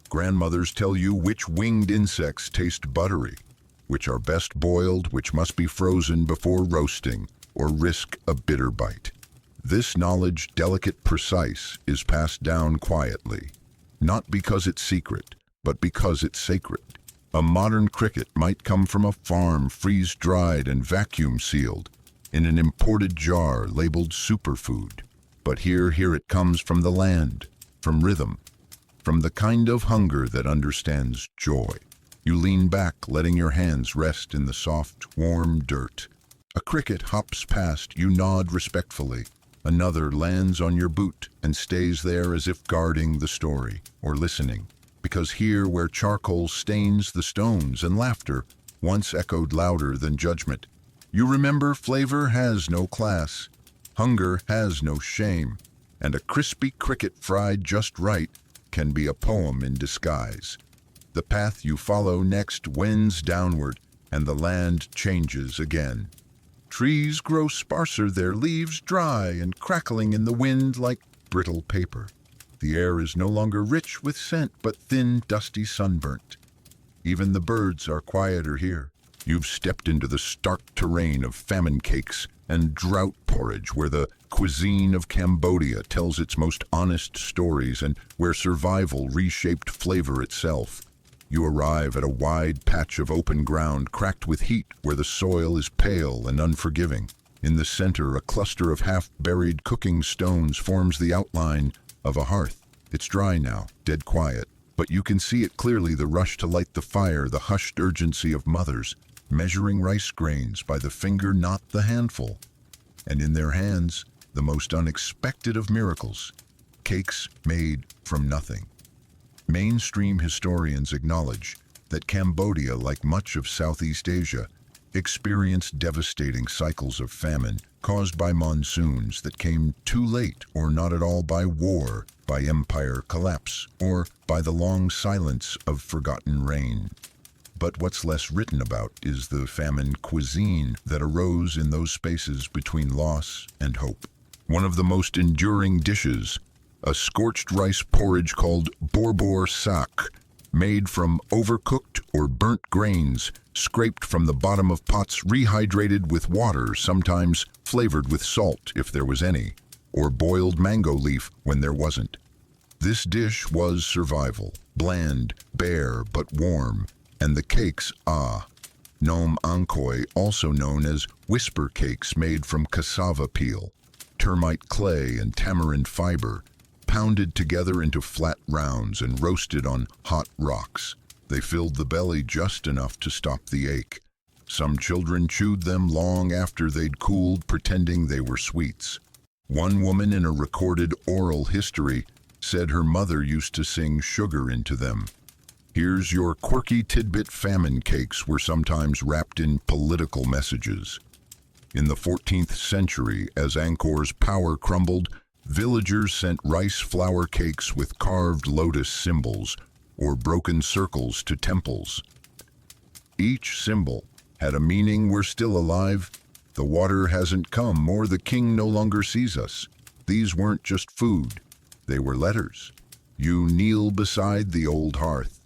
Grandmothers tell you which winged insects taste buttery, which are best boiled, which must be frozen before roasting, or risk a bitter bite. This knowledge, delicate, precise, is passed down quietly, not because it's secret, but because it's sacred. A modern cricket might come from a farm, freeze-dried and vacuum-sealed, in an imported jar labeled superfood. But here it comes from the land, from rhythm, from the kind of hunger that understands joy. You lean back, letting your hands rest in the soft, warm dirt. A cricket hops past, you nod respectfully. Another lands on your boot and stays there as if guarding the story or listening. Because here where charcoal stains the stones and laughter once echoed louder than judgment, you remember flavor has no class, hunger has no shame, and a crispy cricket fried just right can be a poem in disguise. The path you follow next wends downward, and the land changes again. Trees grow sparser, their leaves dry and crackling in the wind like brittle paper. The air is no longer rich with scent, but thin, dusty sunburnt. Even the birds are quieter here. You've stepped into the stark terrain of famine cakes and drought porridge, where the cuisine of Cambodia tells its most honest stories and where survival reshaped flavor itself. You arrive at a wide patch of open ground cracked with heat where the soil is pale and unforgiving. In the center, a cluster of half-buried cooking stones forms the outline of a hearth. It's dry now, dead quiet, but you can see it clearly, the rush to light the fire, the hushed urgency of mothers, measuring rice grains by the finger, not the handful. And in their hands, the most unexpected of miracles, cakes made from nothing. Mainstream historians acknowledge that Cambodia, like much of Southeast Asia, experienced devastating cycles of famine caused by monsoons that came too late or not at all, by war, by empire collapse, or by the long silence of forgotten rain. But what's less written about is the famine cuisine that arose in those spaces between loss and hope. One of the most enduring dishes, a scorched rice porridge called borbor sak, made from overcooked or burnt grains, scraped from the bottom of pots, rehydrated with water, sometimes flavored with salt if there was any, or boiled mango leaf when there wasn't. This dish was survival, bland, bare, but warm, and the cakes, nom ankoy, also known as whisper cakes, made from cassava peel, termite clay and tamarind fiber, pounded together into flat rounds and roasted on hot rocks. They filled the belly just enough to stop the ache. Some children chewed them long after they'd cooled, pretending they were sweets. One woman in a recorded oral history said her mother used to sing sugar into them. Here's your quirky tidbit: famine cakes were sometimes wrapped in political messages. In the 14th century, as Angkor's power crumbled, villagers sent rice flour cakes with carved lotus symbols or broken circles to temples. Each symbol had a meaning: we're still alive, the water hasn't come, or the king no longer sees us. These weren't just food, they were letters. You kneel beside the old hearth.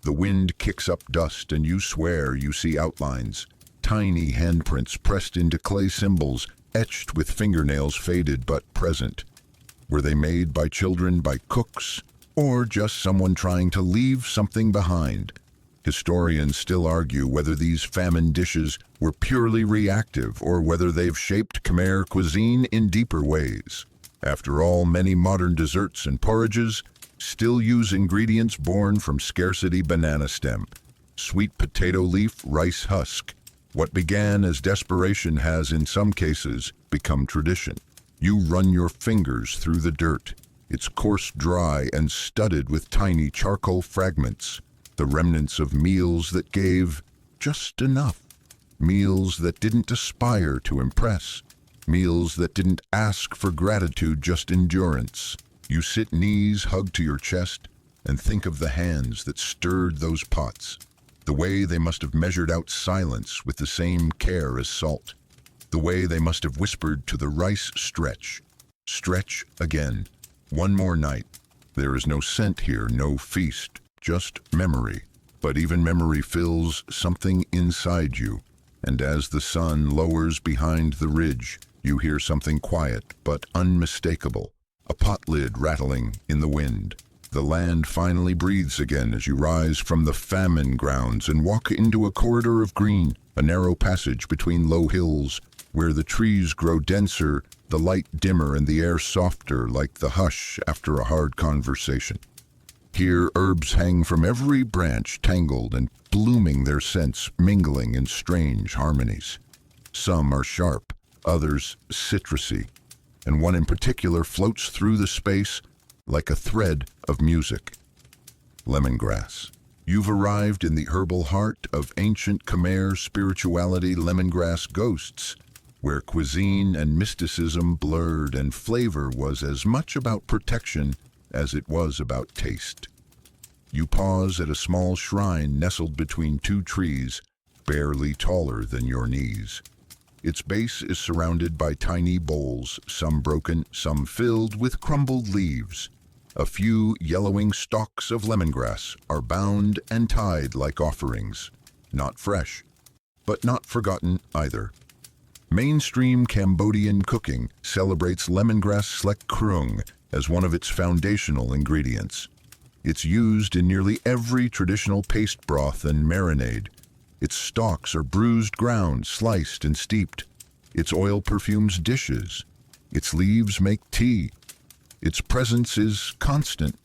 The wind kicks up dust and you swear you see outlines, tiny handprints pressed into clay symbols, etched with fingernails faded but present. Were they made by children, by cooks, or just someone trying to leave something behind? Historians still argue whether these famine dishes were purely reactive or whether they've shaped Khmer cuisine in deeper ways. After all, many modern desserts and porridges still use ingredients born from scarcity: banana stem, sweet potato leaf, rice husk. What began as desperation has, in some cases, become tradition. You run your fingers through the dirt. It's coarse, dry, and studded with tiny charcoal fragments, the remnants of meals that gave just enough. Meals that didn't aspire to impress. Meals that didn't ask for gratitude, just endurance. You sit, knees hugged to your chest, and think of the hands that stirred those pots, the way they must have measured out silence with the same care as salt, the way they must have whispered to the rice, stretch, stretch again, one more night. There is no scent here, no feast, just memory. But even memory fills something inside you, and as the sun lowers behind the ridge, you hear something quiet but unmistakable. A pot lid rattling in the wind. The land finally breathes again as you rise from the famine grounds and walk into a corridor of green, a narrow passage between low hills, where the trees grow denser, the light dimmer, and the air softer, like the hush after a hard conversation. Here herbs hang from every branch, tangled and blooming, their scents mingling in strange harmonies. Some are sharp, others citrusy, and one in particular floats through the space like a thread of music. Lemongrass. You've arrived in the herbal heart of ancient Khmer spirituality, lemongrass ghosts, where cuisine and mysticism blurred and flavor was as much about protection as it was about taste. You pause at a small shrine nestled between two trees, barely taller than your knees. Its base is surrounded by tiny bowls, some broken, some filled with crumbled leaves. A few yellowing stalks of lemongrass are bound and tied like offerings, not fresh, but not forgotten either. Mainstream Cambodian cooking celebrates lemongrass slek krung as one of its foundational ingredients. It's used in nearly every traditional paste broth and marinade. Its stalks are bruised, ground, sliced, and steeped. Its oil perfumes dishes. Its leaves make tea. Its presence is constant.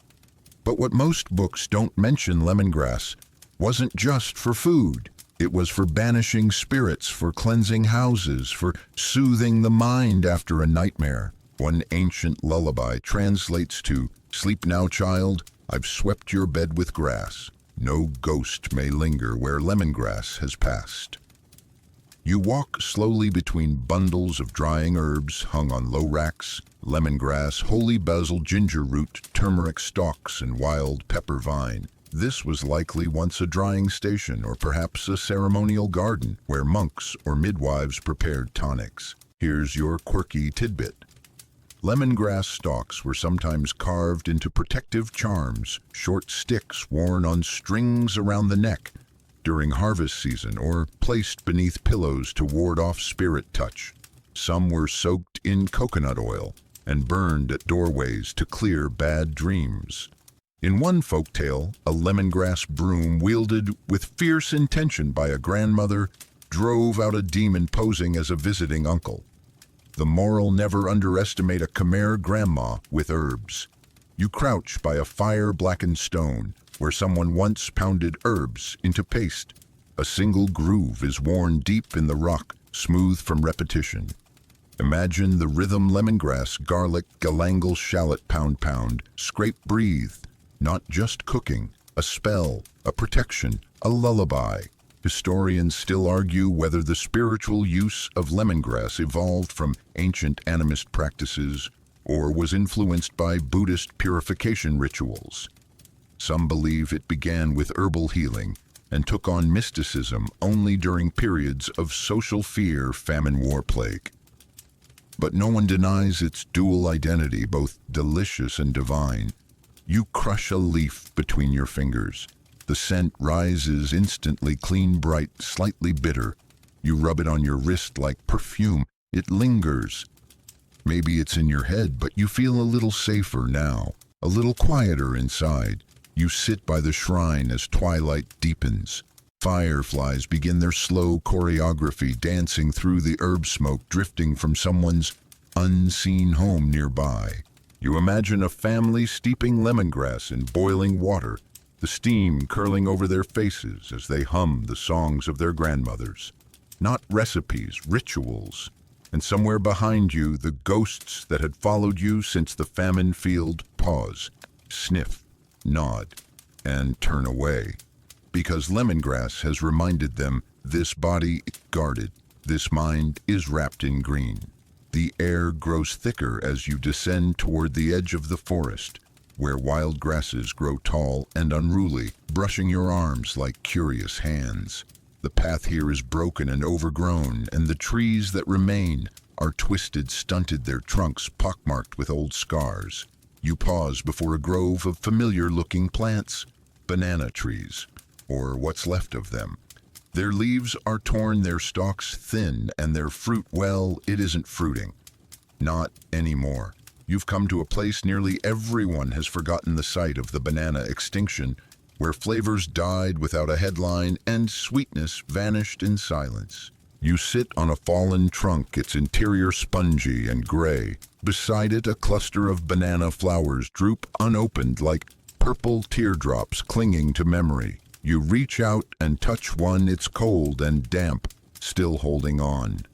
But what most books don't mention, lemongrass wasn't just for food. It was for banishing spirits, for cleansing houses, for soothing the mind after a nightmare. One ancient lullaby translates to, "Sleep now, child, I've swept your bed with grass. No ghost may linger where lemongrass has passed." You walk slowly between bundles of drying herbs hung on low racks, lemongrass, holy basil, ginger root, turmeric stalks, and wild pepper vine. This was likely once a drying station or perhaps a ceremonial garden where monks or midwives prepared tonics. Here's your quirky tidbit. Lemongrass stalks were sometimes carved into protective charms, short sticks worn on strings around the neck during harvest season or placed beneath pillows to ward off spirit touch. Some were soaked in coconut oil and burned at doorways to clear bad dreams. In one folktale, a lemongrass broom wielded with fierce intention by a grandmother drove out a demon posing as a visiting uncle. The moral: never underestimate a Khmer grandma with herbs. You crouch by a fire-blackened stone where someone once pounded herbs into paste. A single groove is worn deep in the rock, smooth from repetition. Imagine the rhythm: lemongrass, garlic, galangal, shallot, pound, scrape, breathe. Not just cooking, a spell, a protection, a lullaby. Historians still argue whether the spiritual use of lemongrass evolved from ancient animist practices or was influenced by Buddhist purification rituals. Some believe it began with herbal healing and took on mysticism only during periods of social fear, famine, war, plague. But no one denies its dual identity, both delicious and divine. You crush a leaf between your fingers. The scent rises instantly, clean, bright, slightly bitter. You rub it on your wrist like perfume. It lingers. Maybe it's in your head, but you feel a little safer now, a little quieter inside. You sit by the shrine as twilight deepens. Fireflies begin their slow choreography, dancing through the herb smoke drifting from someone's unseen home nearby. You imagine a family steeping lemongrass in boiling water, the steam curling over their faces as they hum the songs of their grandmothers. Not recipes, rituals. And somewhere behind you, the ghosts that had followed you since the famine field pause, sniff, nod, and turn away. Because lemongrass has reminded them this body is guarded, this mind is wrapped in green. The air grows thicker as you descend toward the edge of the forest, where wild grasses grow tall and unruly, brushing your arms like curious hands. The path here is broken and overgrown, and the trees that remain are twisted, stunted, their trunks pockmarked with old scars. You pause before a grove of familiar-looking plants, banana trees, or what's left of them. Their leaves are torn, their stalks thin, and their fruit, well, it isn't fruiting. Not anymore. You've come to a place nearly everyone has forgotten the sight of the banana extinction, where flavors died without a headline and sweetness vanished in silence. You sit on a fallen trunk, its interior spongy and gray. Beside it, a cluster of banana flowers droop unopened like purple teardrops clinging to memory. You reach out and touch one, it's cold and damp, still holding on.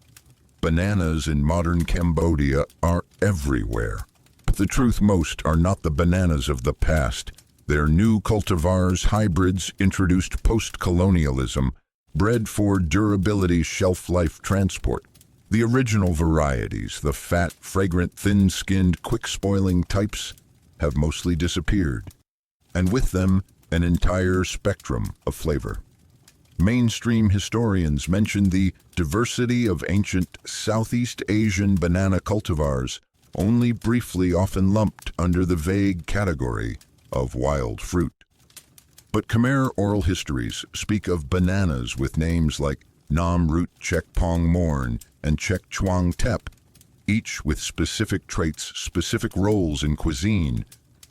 Bananas in modern Cambodia are everywhere. But the truth, most are not the bananas of the past. They're new cultivars, hybrids introduced post-colonialism, bred for durability, shelf-life transport. The original varieties, the fat, fragrant, thin-skinned, quick-spoiling types, have mostly disappeared. And with them, an entire spectrum of flavor. Mainstream historians mention the diversity of ancient Southeast Asian banana cultivars, only briefly often lumped under the vague category of wild fruit. But Khmer oral histories speak of bananas with names like Nam Root Chek Pong Morn and Chek Chuang Tep, each with specific traits, specific roles in cuisine,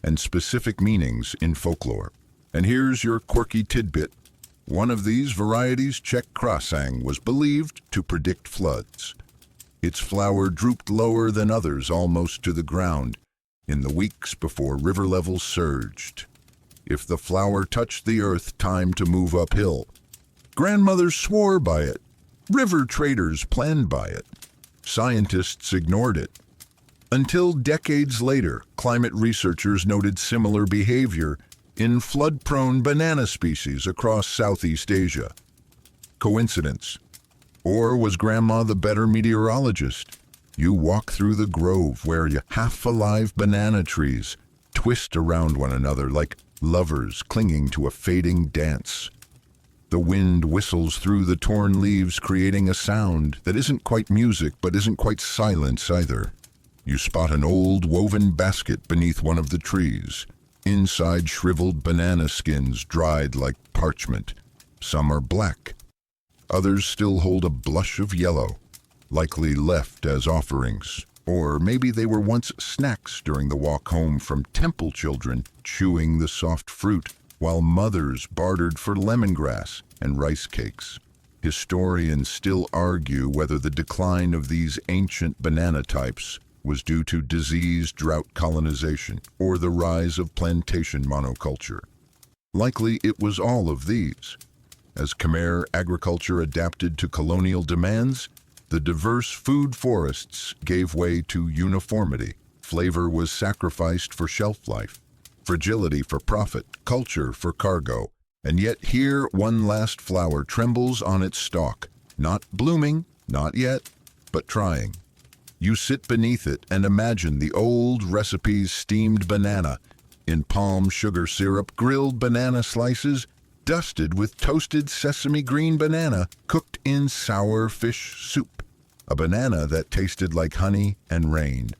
and specific meanings in folklore. And here's your quirky tidbit. One of these varieties, Chek Krasang, was believed to predict floods. Its flower drooped lower than others, almost to the ground, in the weeks before river levels surged. If the flower touched the earth, time to move uphill. Grandmothers swore by it. River traders planned by it. Scientists ignored it. Until decades later, climate researchers noted similar behavior in flood-prone banana species across Southeast Asia. Coincidence? Or was Grandma the better meteorologist? You walk through the grove where half-alive banana trees twist around one another like lovers clinging to a fading dance. The wind whistles through the torn leaves, creating a sound that isn't quite music but isn't quite silence either. You spot an old woven basket beneath one of the trees. Inside, shriveled banana skins dried like parchment. Some are black. Others still hold a blush of yellow, likely left as offerings. Or maybe they were once snacks during the walk home from temple children chewing the soft fruit, while mothers bartered for lemongrass and rice cakes. Historians still argue whether the decline of these ancient banana types was due to disease, drought, colonization, or the rise of plantation monoculture. Likely it was all of these. As Khmer agriculture adapted to colonial demands, the diverse food forests gave way to uniformity. Flavor was sacrificed for shelf life, fragility for profit, culture for cargo. And yet here one last flower trembles on its stalk, not blooming, not yet, but trying. You sit beneath it and imagine the old recipes: steamed banana in palm sugar syrup, grilled banana slices, dusted with toasted sesame green banana, cooked in sour fish soup. A banana that tasted like honey and rain.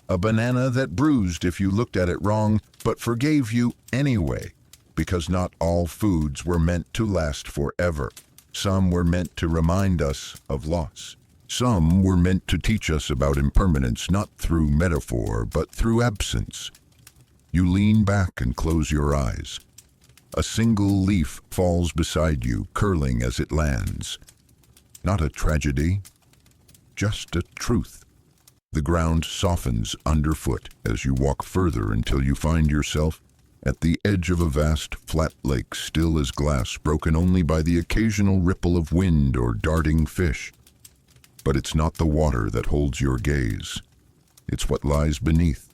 A banana that bruised if you looked at it wrong, but forgave you anyway, because not all foods were meant to last forever. Some were meant to remind us of loss. Some were meant to teach us about impermanence, not through metaphor, but through absence. You lean back and close your eyes. A single leaf falls beside you, curling as it lands. Not a tragedy, just a truth. The ground softens underfoot as you walk further until you find yourself at the edge of a vast, flat lake, still as glass, broken only by the occasional ripple of wind or darting fish. But it's not the water that holds your gaze. It's what lies beneath.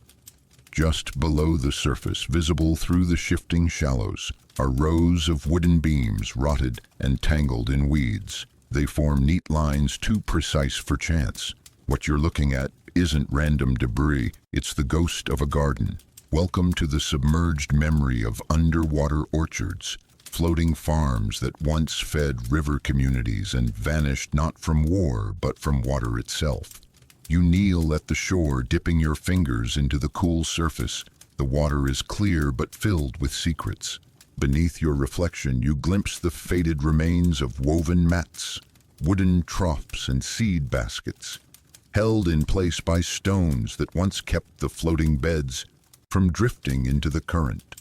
Just below the surface, visible through the shifting shallows, are rows of wooden beams, rotted and tangled in weeds. They form neat lines too precise for chance. What you're looking at isn't random debris, it's the ghost of a garden. Welcome to the submerged memory of underwater orchards, floating farms that once fed river communities and vanished not from war, but from water itself. You kneel at the shore, dipping your fingers into the cool surface. The water is clear but filled with secrets. Beneath your reflection, you glimpse the faded remains of woven mats, wooden troughs, and seed baskets. held in place by stones that once kept the floating beds from drifting into the current.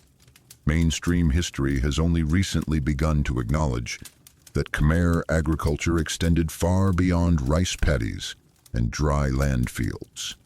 Mainstream history has only recently begun to acknowledge that Khmer agriculture extended far beyond rice paddies and dry land fields.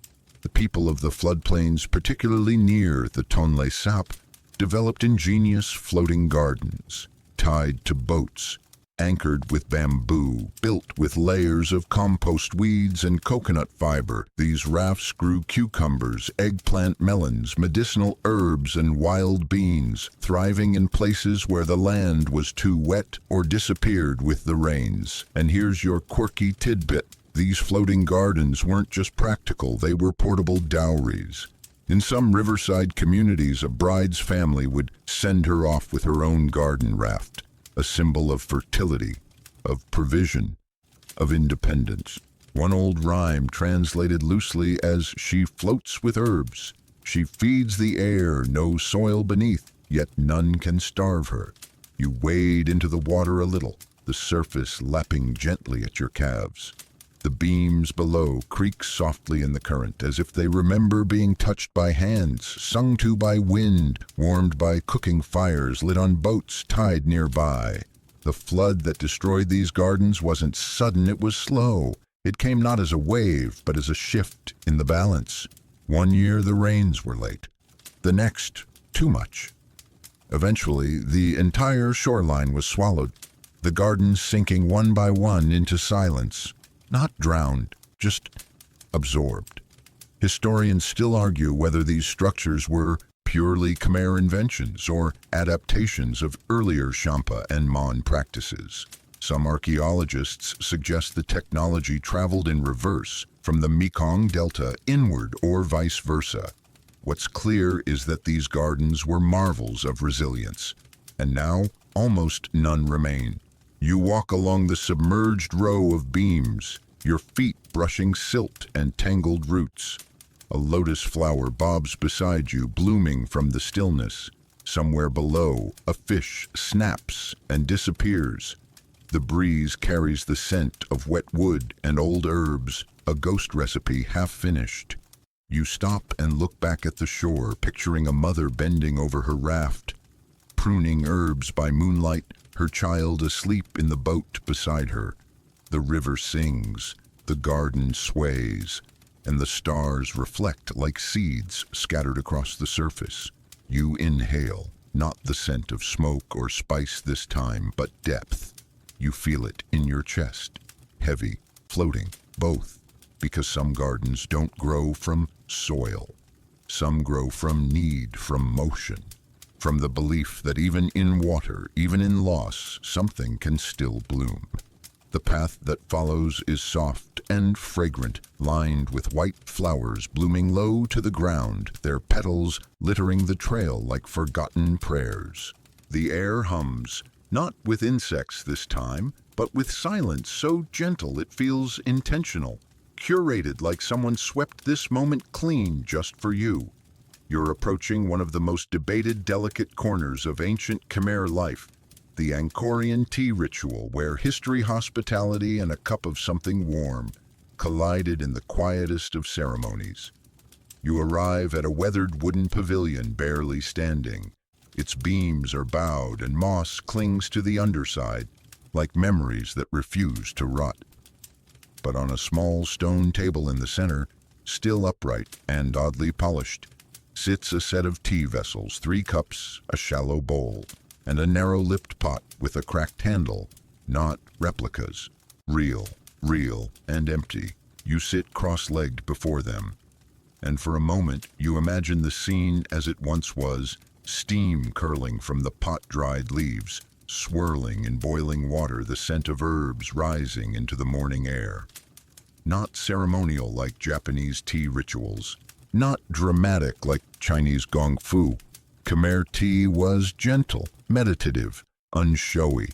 The people of the floodplains, particularly near the Tonle Sap, developed ingenious floating gardens, tied to boats, anchored with bamboo, built with layers of compost weeds and coconut fiber. These rafts grew cucumbers, eggplant, melons, medicinal herbs, and wild beans, thriving in places where the land was too wet or disappeared with the rains. And here's your quirky tidbit. These floating gardens weren't just practical, they were portable dowries. In some riverside communities, a bride's family would send her off with her own garden raft, a symbol of fertility, of provision, of independence. One old rhyme translated loosely as, "She floats with herbs, she feeds the air, no soil beneath, yet none can starve her." You wade into the water a little, the surface lapping gently at your calves. The beams below creak softly in the current, as if they remember being touched by hands, sung to by wind, warmed by cooking fires lit on boats tied nearby. The flood that destroyed these gardens wasn't sudden, it was slow. It came not as a wave, but as a shift in the balance. One year the rains were late. The next, too much. Eventually, the entire shoreline was swallowed, the gardens sinking one by one into silence. Not drowned, just absorbed. Historians still argue whether these structures were purely Khmer inventions or adaptations of earlier Champa and Mon practices. Some archaeologists suggest the technology traveled in reverse, from the Mekong Delta inward or vice versa. What's clear is that these gardens were marvels of resilience, and now almost none remain. You walk along the submerged row of beams, your feet brushing silt and tangled roots. A lotus flower bobs beside you, blooming from the stillness. Somewhere below, a fish snaps and disappears. The breeze carries the scent of wet wood and old herbs, a ghost recipe half finished. You stop and look back at the shore, picturing a mother bending over her raft, pruning herbs by moonlight, her child asleep in the boat beside her. The river sings, the garden sways, and the stars reflect like seeds scattered across the surface. You inhale, not the scent of smoke or spice this time, but depth. You feel it in your chest, heavy, floating, both, because some gardens don't grow from soil. Some grow from need, from motion, from the belief that even in water, even in loss, something can still bloom. The path that follows is soft and fragrant, lined with white flowers blooming low to the ground, their petals littering the trail like forgotten prayers. The air hums, not with insects this time, but with silence so gentle it feels intentional, curated like someone swept this moment clean just for you. You're approaching one of the most debated delicate corners of ancient Khmer life, the Angkorian tea ritual, where history, hospitality, and a cup of something warm collided in the quietest of ceremonies. You arrive at a weathered wooden pavilion barely standing. Its beams are bowed and moss clings to the underside, like memories that refuse to rot. But on a small stone table in the center, still upright and oddly polished, sits a set of tea vessels, 3 cups, a shallow bowl, and a narrow-lipped pot with a cracked handle, not replicas. Real, and empty. You sit cross-legged before them, and for a moment you imagine the scene as it once was, steam curling from the pot-dried leaves, swirling in boiling water, the scent of herbs rising into the morning air. Not ceremonial like Japanese tea rituals, not dramatic like Chinese gong fu. Khmer tea was gentle, meditative, unshowy,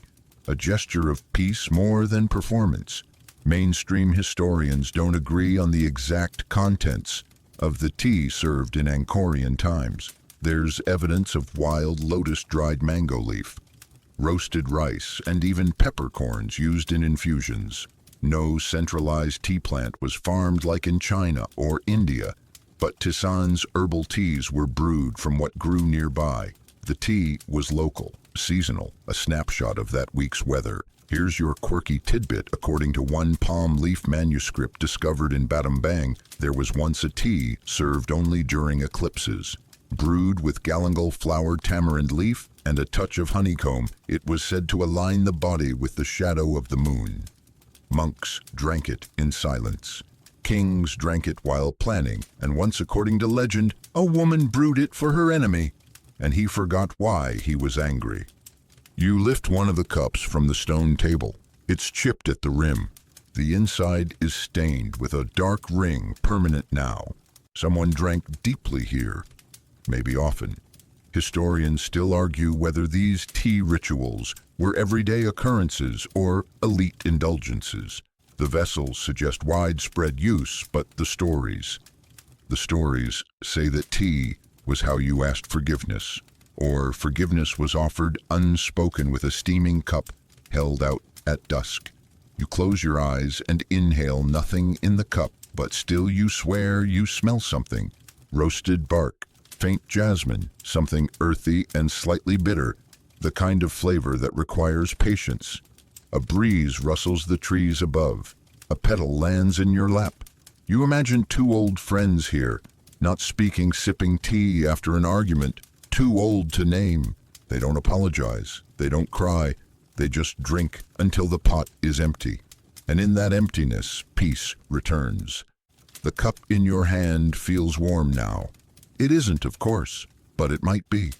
a gesture of peace more than performance. Mainstream historians don't agree on the exact contents of the tea served in Angkorian times. There's evidence of wild lotus-dried mango leaf, roasted rice, and even peppercorns used in infusions. No centralized tea plant was farmed like in China or India, but Tisan's herbal teas were brewed from what grew nearby. The tea was local, seasonal, a snapshot of that week's weather. Here's your quirky tidbit. According to one palm leaf manuscript discovered in Battambang, there was once a tea served only during eclipses. Brewed with galangal-flowered tamarind leaf and a touch of honeycomb, it was said to align the body with the shadow of the moon. Monks drank it in silence. Kings drank it while planning, and once, according to legend, a woman brewed it for her enemy, and he forgot why he was angry. You lift one of the cups from the stone table. It's chipped at the rim. The inside is stained with a dark ring, permanent now. Someone drank deeply here, maybe often. Historians still argue whether these tea rituals were everyday occurrences or elite indulgences. The vessels suggest widespread use, but the stories say that tea was how you asked forgiveness, or forgiveness was offered unspoken with a steaming cup held out at dusk. You close your eyes and inhale nothing in the cup, but still you swear you smell something. Roasted bark, faint jasmine, something earthy and slightly bitter, the kind of flavor that requires patience. A breeze rustles the trees above. A petal lands in your lap. You imagine two old friends here, not speaking, sipping tea after an argument, too old to name. They don't apologize. They don't cry. They just drink until the pot is empty. And in that emptiness, peace returns. The cup in your hand feels warm now. It isn't, of course, but it might be.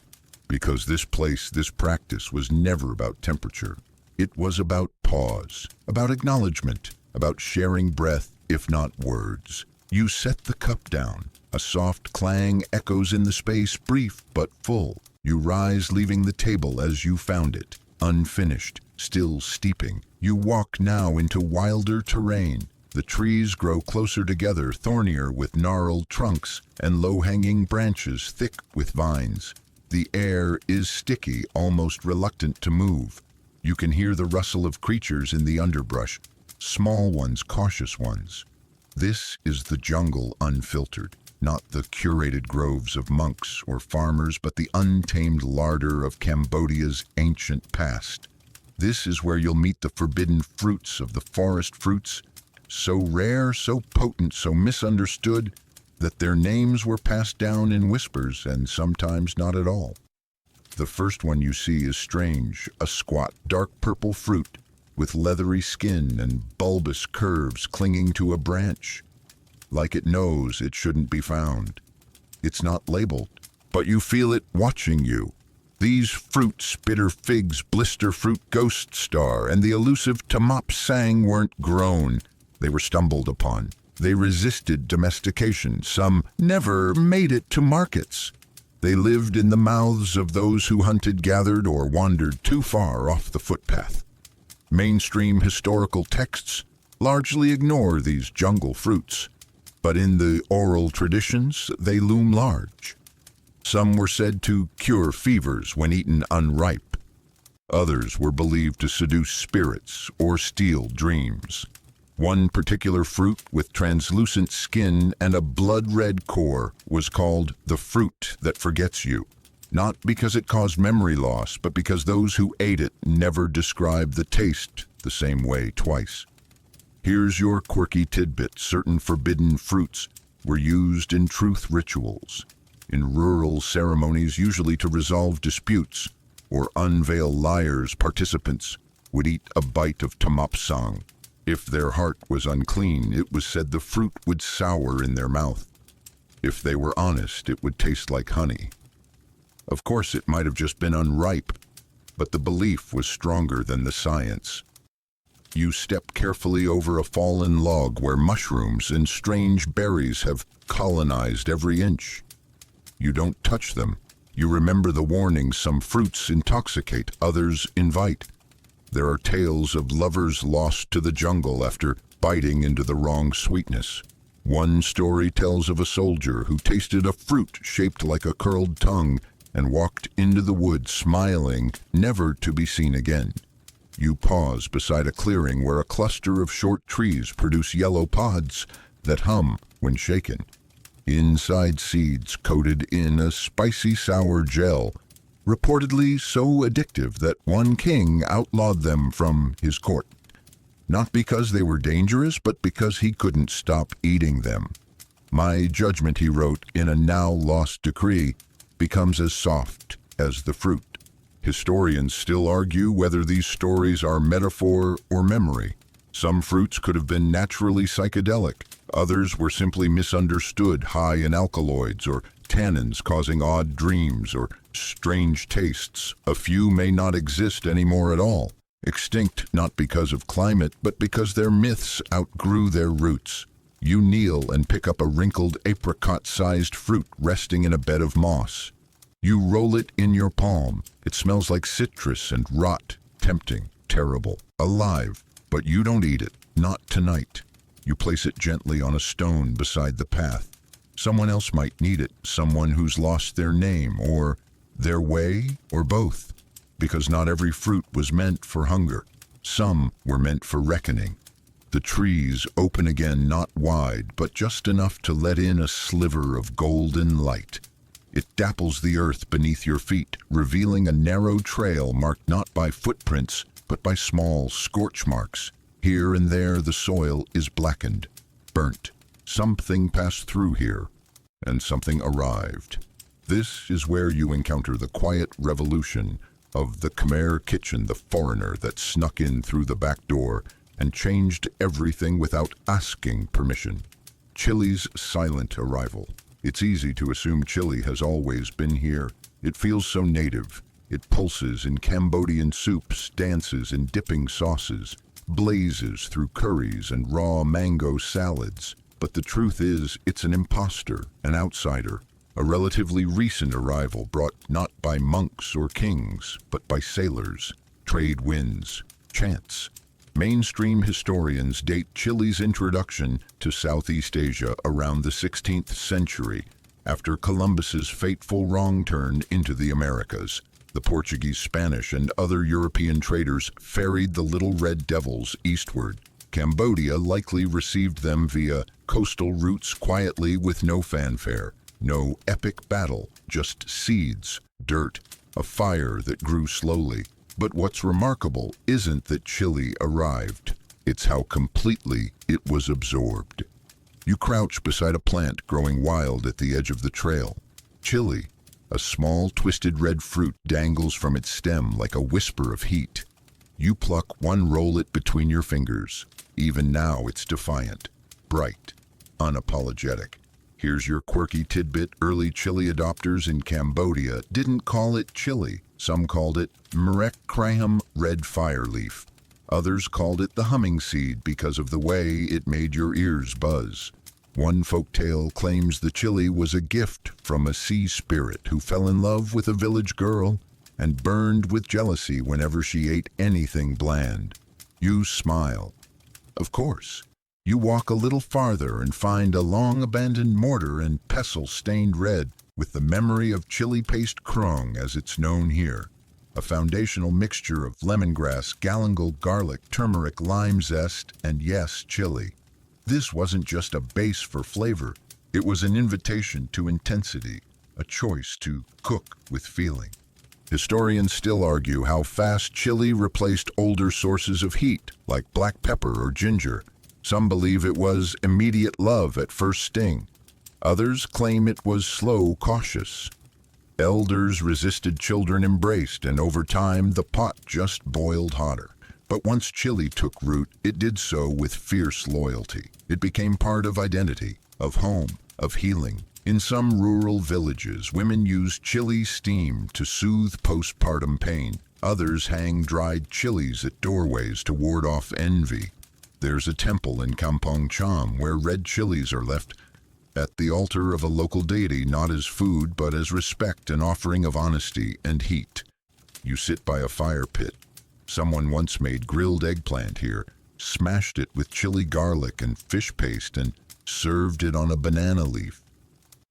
Because this place, this practice was never about temperature. It was about pause, about acknowledgement, about sharing breath, if not words. You set the cup down. A soft clang echoes in the space, brief but full. You rise, leaving the table as you found it, unfinished, still steeping. You walk now into wilder terrain. The trees grow closer together, thornier with gnarled trunks and low-hanging branches thick with vines. The air is sticky, almost reluctant to move. You can hear the rustle of creatures in the underbrush, small ones, cautious ones. This is the jungle unfiltered, not the curated groves of monks or farmers, but the untamed larder of Cambodia's ancient past. This is where you'll meet the forbidden fruits of the forest fruits, so rare, so potent, so misunderstood, that their names were passed down in whispers and sometimes not at all. The first one you see is strange, a squat, dark purple fruit with leathery skin and bulbous curves clinging to a branch. Like it knows it shouldn't be found. It's not labeled, but you feel it watching you. These fruits, bitter figs, blister fruit, ghost star, and the elusive tamap sang weren't grown. They were stumbled upon. They resisted domestication. Some never made it to markets. They lived in the mouths of those who hunted, gathered, or wandered too far off the footpath. Mainstream historical texts largely ignore these jungle fruits, but in the oral traditions they loom large. Some were said to cure fevers when eaten unripe. Others were believed to seduce spirits or steal dreams. One particular fruit with translucent skin and a blood-red core was called the fruit that forgets you, not because it caused memory loss, but because those who ate it never described the taste the same way twice. Here's your quirky tidbit. Certain forbidden fruits were used in truth rituals, in rural ceremonies, usually to resolve disputes or unveil liars. Participants would eat a bite of tamapsang. If their heart was unclean, it was said the fruit would sour in their mouth. If they were honest, it would taste like honey. Of course, it might have just been unripe, but the belief was stronger than the science. You step carefully over a fallen log where mushrooms and strange berries have colonized every inch. You don't touch them. You remember the warnings. Some fruits intoxicate, others invite. There are tales of lovers lost to the jungle after biting into the wrong sweetness. One story tells of a soldier who tasted a fruit shaped like a curled tongue and walked into the woods smiling, never to be seen again. You pause beside a clearing where a cluster of short trees produce yellow pods that hum when shaken. Inside seeds coated in a spicy sour gel, reportedly so addictive that one king outlawed them from his court. Not because they were dangerous, but because he couldn't stop eating them. My judgment, he wrote in a now lost decree, becomes as soft as the fruit. Historians still argue whether these stories are metaphor or memory. Some fruits could have been naturally psychedelic. Others were simply misunderstood, high in alkaloids or tannins causing odd dreams or strange tastes. A few may not exist anymore at all, extinct not because of climate, but because their myths outgrew their roots. You kneel and pick up a wrinkled apricot-sized fruit resting in a bed of moss. You roll it in your palm. It smells like citrus and rot, tempting, terrible, alive. But you don't eat it, not tonight. You place it gently on a stone beside the path. Someone else might need it, someone who's lost their name, or their way, or both. Because not every fruit was meant for hunger. Some were meant for reckoning. The trees open again, not wide, but just enough to let in a sliver of golden light. It dapples the earth beneath your feet, revealing a narrow trail marked not by footprints, but by small scorch marks. Here and there the soil is blackened, burnt. Something passed through here, and something arrived. This is where you encounter the quiet revolution of the Khmer kitchen, the foreigner that snuck in through the back door and changed everything without asking permission. Chili's silent arrival. It's easy to assume chili has always been here. It feels so native. It pulses in Cambodian soups, dances in dipping sauces, blazes through curries and raw mango salads. But the truth is, it's an imposter, an outsider, a relatively recent arrival brought not by monks or kings, but by sailors, trade winds, chance. Mainstream historians date Chili's introduction to Southeast Asia around the 16th century, after Columbus's fateful wrong turn into the Americas. The Portuguese, Spanish, and other European traders ferried the little red devils eastward. Cambodia likely received them via coastal routes quietly with no fanfare, no epic battle, just seeds, dirt, a fire that grew slowly. But what's remarkable isn't that chili arrived, it's how completely it was absorbed. You crouch beside a plant growing wild at the edge of the trail. Chili, a small twisted red fruit, dangles from its stem like a whisper of heat. You pluck one, roll it between your fingers. Even now it's defiant, bright, unapologetic. Here's your quirky tidbit. Early chili adopters in Cambodia didn't call it chili. Some called it Merek Kraham, red fire leaf. Others called it the humming seed because of the way it made your ears buzz. One folktale claims the chili was a gift from a sea spirit who fell in love with a village girl and burned with jealousy whenever she ate anything bland. You smile. Of course. You walk a little farther and find a long-abandoned mortar and pestle stained red with the memory of chili paste krong as it's known here, a foundational mixture of lemongrass, galangal, garlic, turmeric, lime zest, and yes, chili. This wasn't just a base for flavor, it was an invitation to intensity, a choice to cook with feeling. Historians still argue how fast chili replaced older sources of heat, like black pepper or ginger. Some believe it was immediate love at first sting. Others claim it was slow, cautious. Elders resisted, children embraced, and over time the pot just boiled hotter. But once chili took root, it did so with fierce loyalty. It became part of identity, of home, of healing. In some rural villages, women used chili steam to soothe postpartum pain. Others hang dried chilies at doorways to ward off envy. There's a temple in Kampong Cham where red chilies are left at the altar of a local deity, not as food, but as respect, an offering of honesty and heat. You sit by a fire pit. Someone once made grilled eggplant here, smashed it with chili garlic and fish paste, and served it on a banana leaf.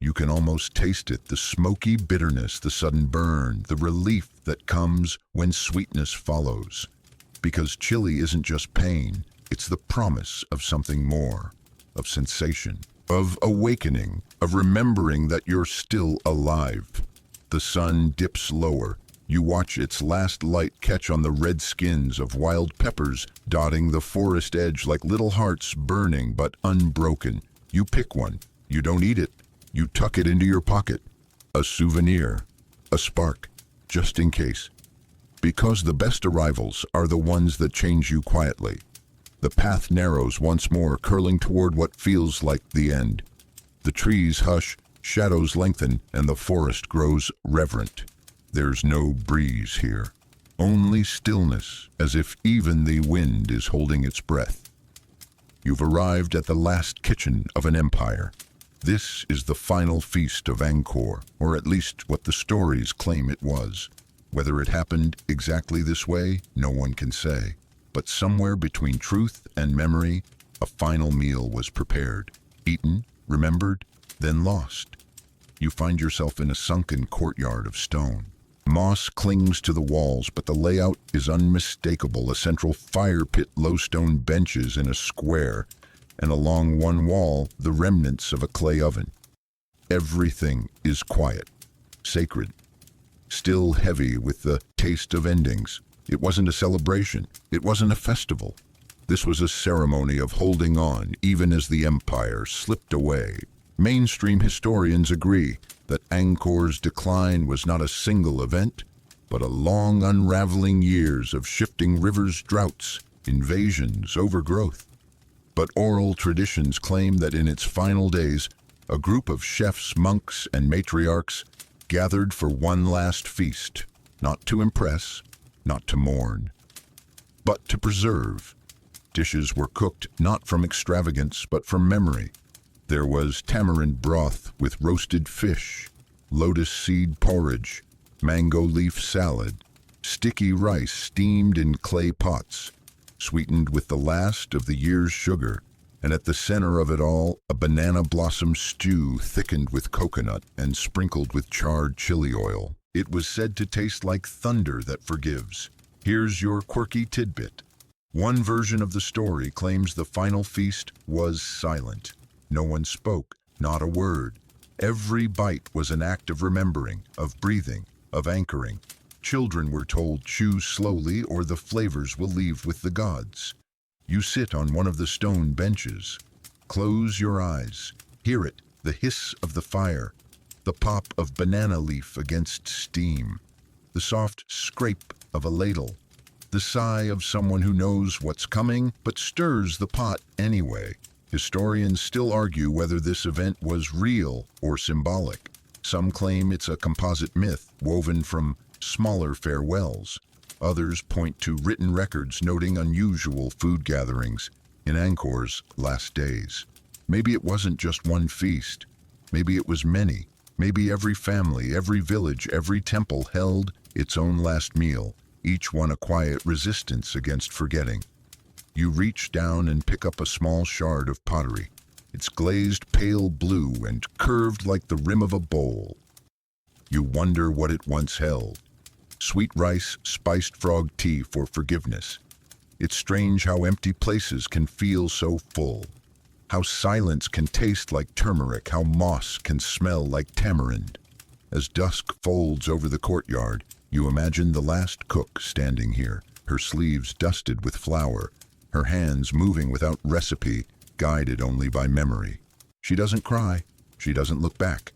You can almost taste it, the smoky bitterness, the sudden burn, the relief that comes when sweetness follows. Because chili isn't just pain, it's the promise of something more, of sensation, of awakening, of remembering that you're still alive. The sun dips lower. You watch its last light catch on the red skins of wild peppers dotting the forest edge like little hearts burning but unbroken. You pick one. You don't eat it. You tuck it into your pocket. A souvenir. A spark. Just in case. Because the best arrivals are the ones that change you quietly. The path narrows once more, curling toward what feels like the end. The trees hush, shadows lengthen, and the forest grows reverent. There's no breeze here. Only stillness, as if even the wind is holding its breath. You've arrived at the last kitchen of an empire. This is the final feast of Angkor, or at least what the stories claim it was. Whether it happened exactly this way, no one can say. But somewhere between truth and memory, a final meal was prepared. Eaten, remembered, then lost. You find yourself in a sunken courtyard of stone. Moss clings to the walls, but the layout is unmistakable. A central fire pit, low stone benches in a square, and along one wall, the remnants of a clay oven. Everything is quiet, sacred, still heavy with the taste of endings. It wasn't a celebration. It wasn't a festival. This was a ceremony of holding on, even as the empire slipped away. Mainstream historians agree that Angkor's decline was not a single event, but a long unraveling years of shifting rivers, droughts, invasions, overgrowth. But oral traditions claim that in its final days, a group of chefs, monks, and matriarchs gathered for one last feast, not to impress, not to mourn, but to preserve. Dishes were cooked not from extravagance, but from memory. There was tamarind broth with roasted fish, lotus seed porridge, mango leaf salad, sticky rice steamed in clay pots, sweetened with the last of the year's sugar, and at the center of it all, a banana blossom stew thickened with coconut and sprinkled with charred chili oil. It was said to taste like thunder that forgives. Here's your quirky tidbit. One version of the story claims the final feast was silent. No one spoke, not a word. Every bite was an act of remembering, of breathing, of anchoring. Children were told, chew slowly or the flavors will leave with the gods. You sit on one of the stone benches. Close your eyes. Hear it, the hiss of the fire, the pop of banana leaf against steam, the soft scrape of a ladle, the sigh of someone who knows what's coming but stirs the pot anyway. Historians still argue whether this event was real or symbolic. Some claim it's a composite myth woven from smaller farewells. Others point to written records noting unusual food gatherings in Angkor's last days. Maybe it wasn't just one feast. Maybe it was many. Maybe every family, every village, every temple held its own last meal, each one a quiet resistance against forgetting. You reach down and pick up a small shard of pottery. It's glazed pale blue and curved like the rim of a bowl. You wonder what it once held. Sweet rice, spiced frog tea for forgiveness. It's strange how empty places can feel so full. How silence can taste like turmeric, how moss can smell like tamarind. As dusk folds over the courtyard, you imagine the last cook standing here, her sleeves dusted with flour, her hands moving without recipe, guided only by memory. She doesn't cry. She doesn't look back.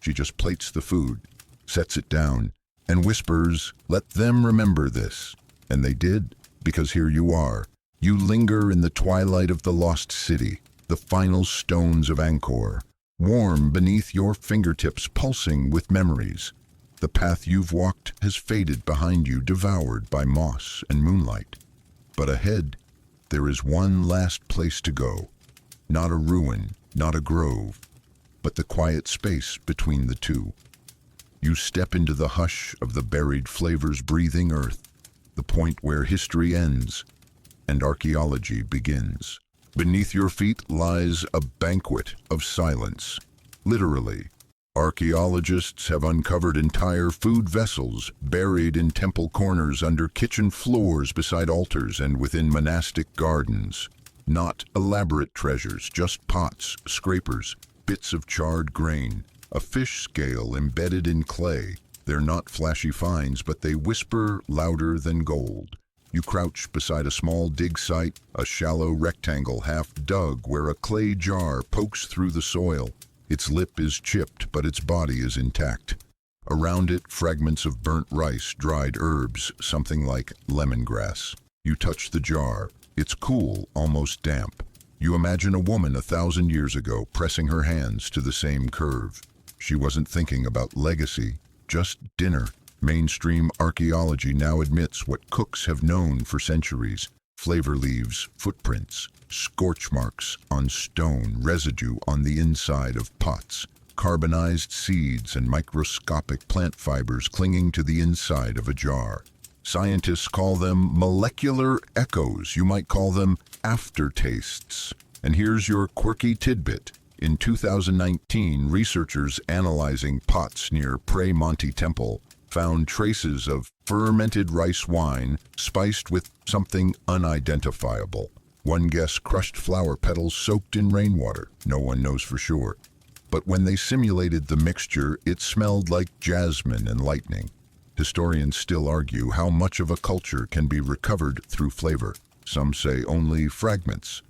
She just plates the food, sets it down, and whispers, "Let them remember this." And they did, because here you are. You linger in the twilight of the lost city, the final stones of Angkor, warm beneath your fingertips, pulsing with memories. The path you've walked has faded behind you, devoured by moss and moonlight. But ahead, there is one last place to go. Not a ruin, not a grove, but the quiet space between the two. You step into the hush of the buried flavors breathing earth, the point where history ends and archaeology begins. Beneath your feet lies a banquet of silence, literally, Archaeologists have uncovered entire food vessels buried in temple corners, under kitchen floors, beside altars, and within monastic gardens. Not elaborate treasures, just pots, scrapers, bits of charred grain, a fish scale embedded in clay. They're not flashy finds, but they whisper louder than gold. You crouch beside a small dig site, a shallow rectangle half dug where a clay jar pokes through the soil. Its lip is chipped, but its body is intact. Around it, fragments of burnt rice, dried herbs, something like lemongrass. You touch the jar. It's cool, almost damp. You imagine a woman 1,000 years ago pressing her hands to the same curve. She wasn't thinking about legacy, just dinner. Mainstream archaeology now admits what cooks have known for centuries: flavor leaves, footprints, scorch marks on stone, residue on the inside of pots, carbonized seeds and microscopic plant fibers clinging to the inside of a jar. Scientists call them molecular echoes. You might call them aftertastes. And here's your quirky tidbit. In 2019, researchers analyzing pots near Pre Monte Temple found traces of fermented rice wine spiced with something unidentifiable. One guess, crushed flower petals soaked in rainwater. No one knows for sure. But when they simulated the mixture, it smelled like jasmine and lightning. Historians still argue how much of a culture can be recovered through flavor. Some say only fragments.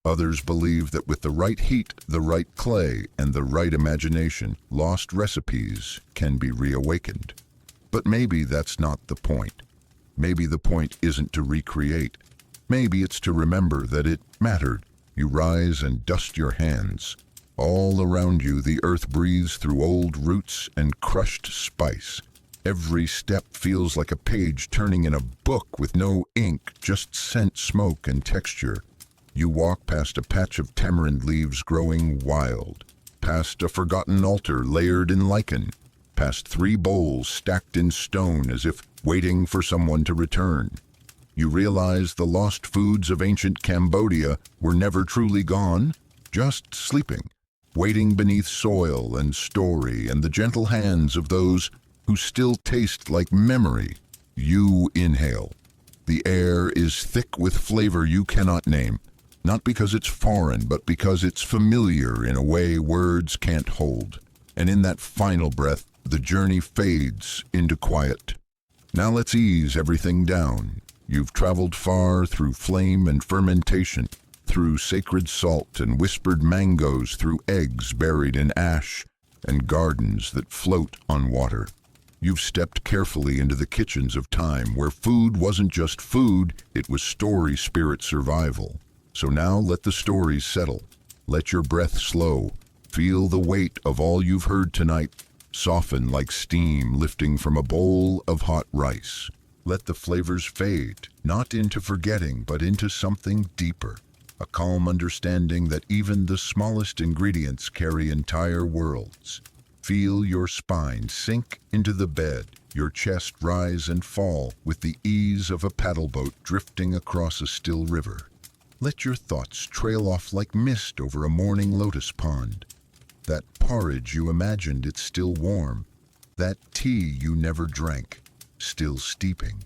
Others believe that with the right heat, the right clay, and the right imagination, lost recipes can be reawakened. But maybe that's not the point. Maybe the point isn't to recreate. Maybe it's to remember that it mattered. You rise and dust your hands. All around you, the earth breathes through old roots and crushed spice. Every step feels like a page turning in a book with no ink, just scent, smoke, and texture. You walk past a patch of tamarind leaves growing wild, past a forgotten altar layered in lichen, past 3 bowls stacked in stone as if waiting for someone to return. You realize the lost foods of ancient Cambodia were never truly gone, just sleeping, waiting beneath soil and story and the gentle hands of those who still taste like memory. You inhale. The air is thick with flavor you cannot name, not because it's foreign, but because it's familiar in a way words can't hold. And in that final breath, the journey fades into quiet. Now let's ease everything down. You've traveled far through flame and fermentation, through sacred salt and whispered mangoes, through eggs buried in ash and gardens that float on water. You've stepped carefully into the kitchens of time, where food wasn't just food, it was story, spirit, survival. So now let the stories settle. Let your breath slow. Feel the weight of all you've heard tonight soften like steam lifting from a bowl of hot rice. Let the flavors fade, not into forgetting, but into something deeper. A calm understanding that even the smallest ingredients carry entire worlds. Feel your spine sink into the bed, your chest rise and fall with the ease of a paddle boat drifting across a still river. Let your thoughts trail off like mist over a morning lotus pond. That porridge you imagined, it's still warm. That tea you never drank, still steeping.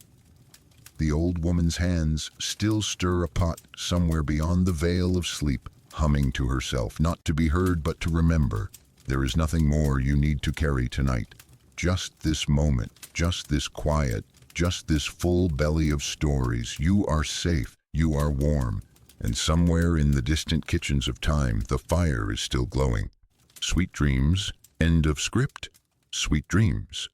The old woman's hands still stir a pot somewhere beyond the veil of sleep, humming to herself, not to be heard but to remember. There is nothing more you need to carry tonight. Just this moment, just this quiet, just this full belly of stories. You are safe, you are warm, and somewhere in the distant kitchens of time, the fire is still glowing. Sweet dreams. End of script. Sweet dreams.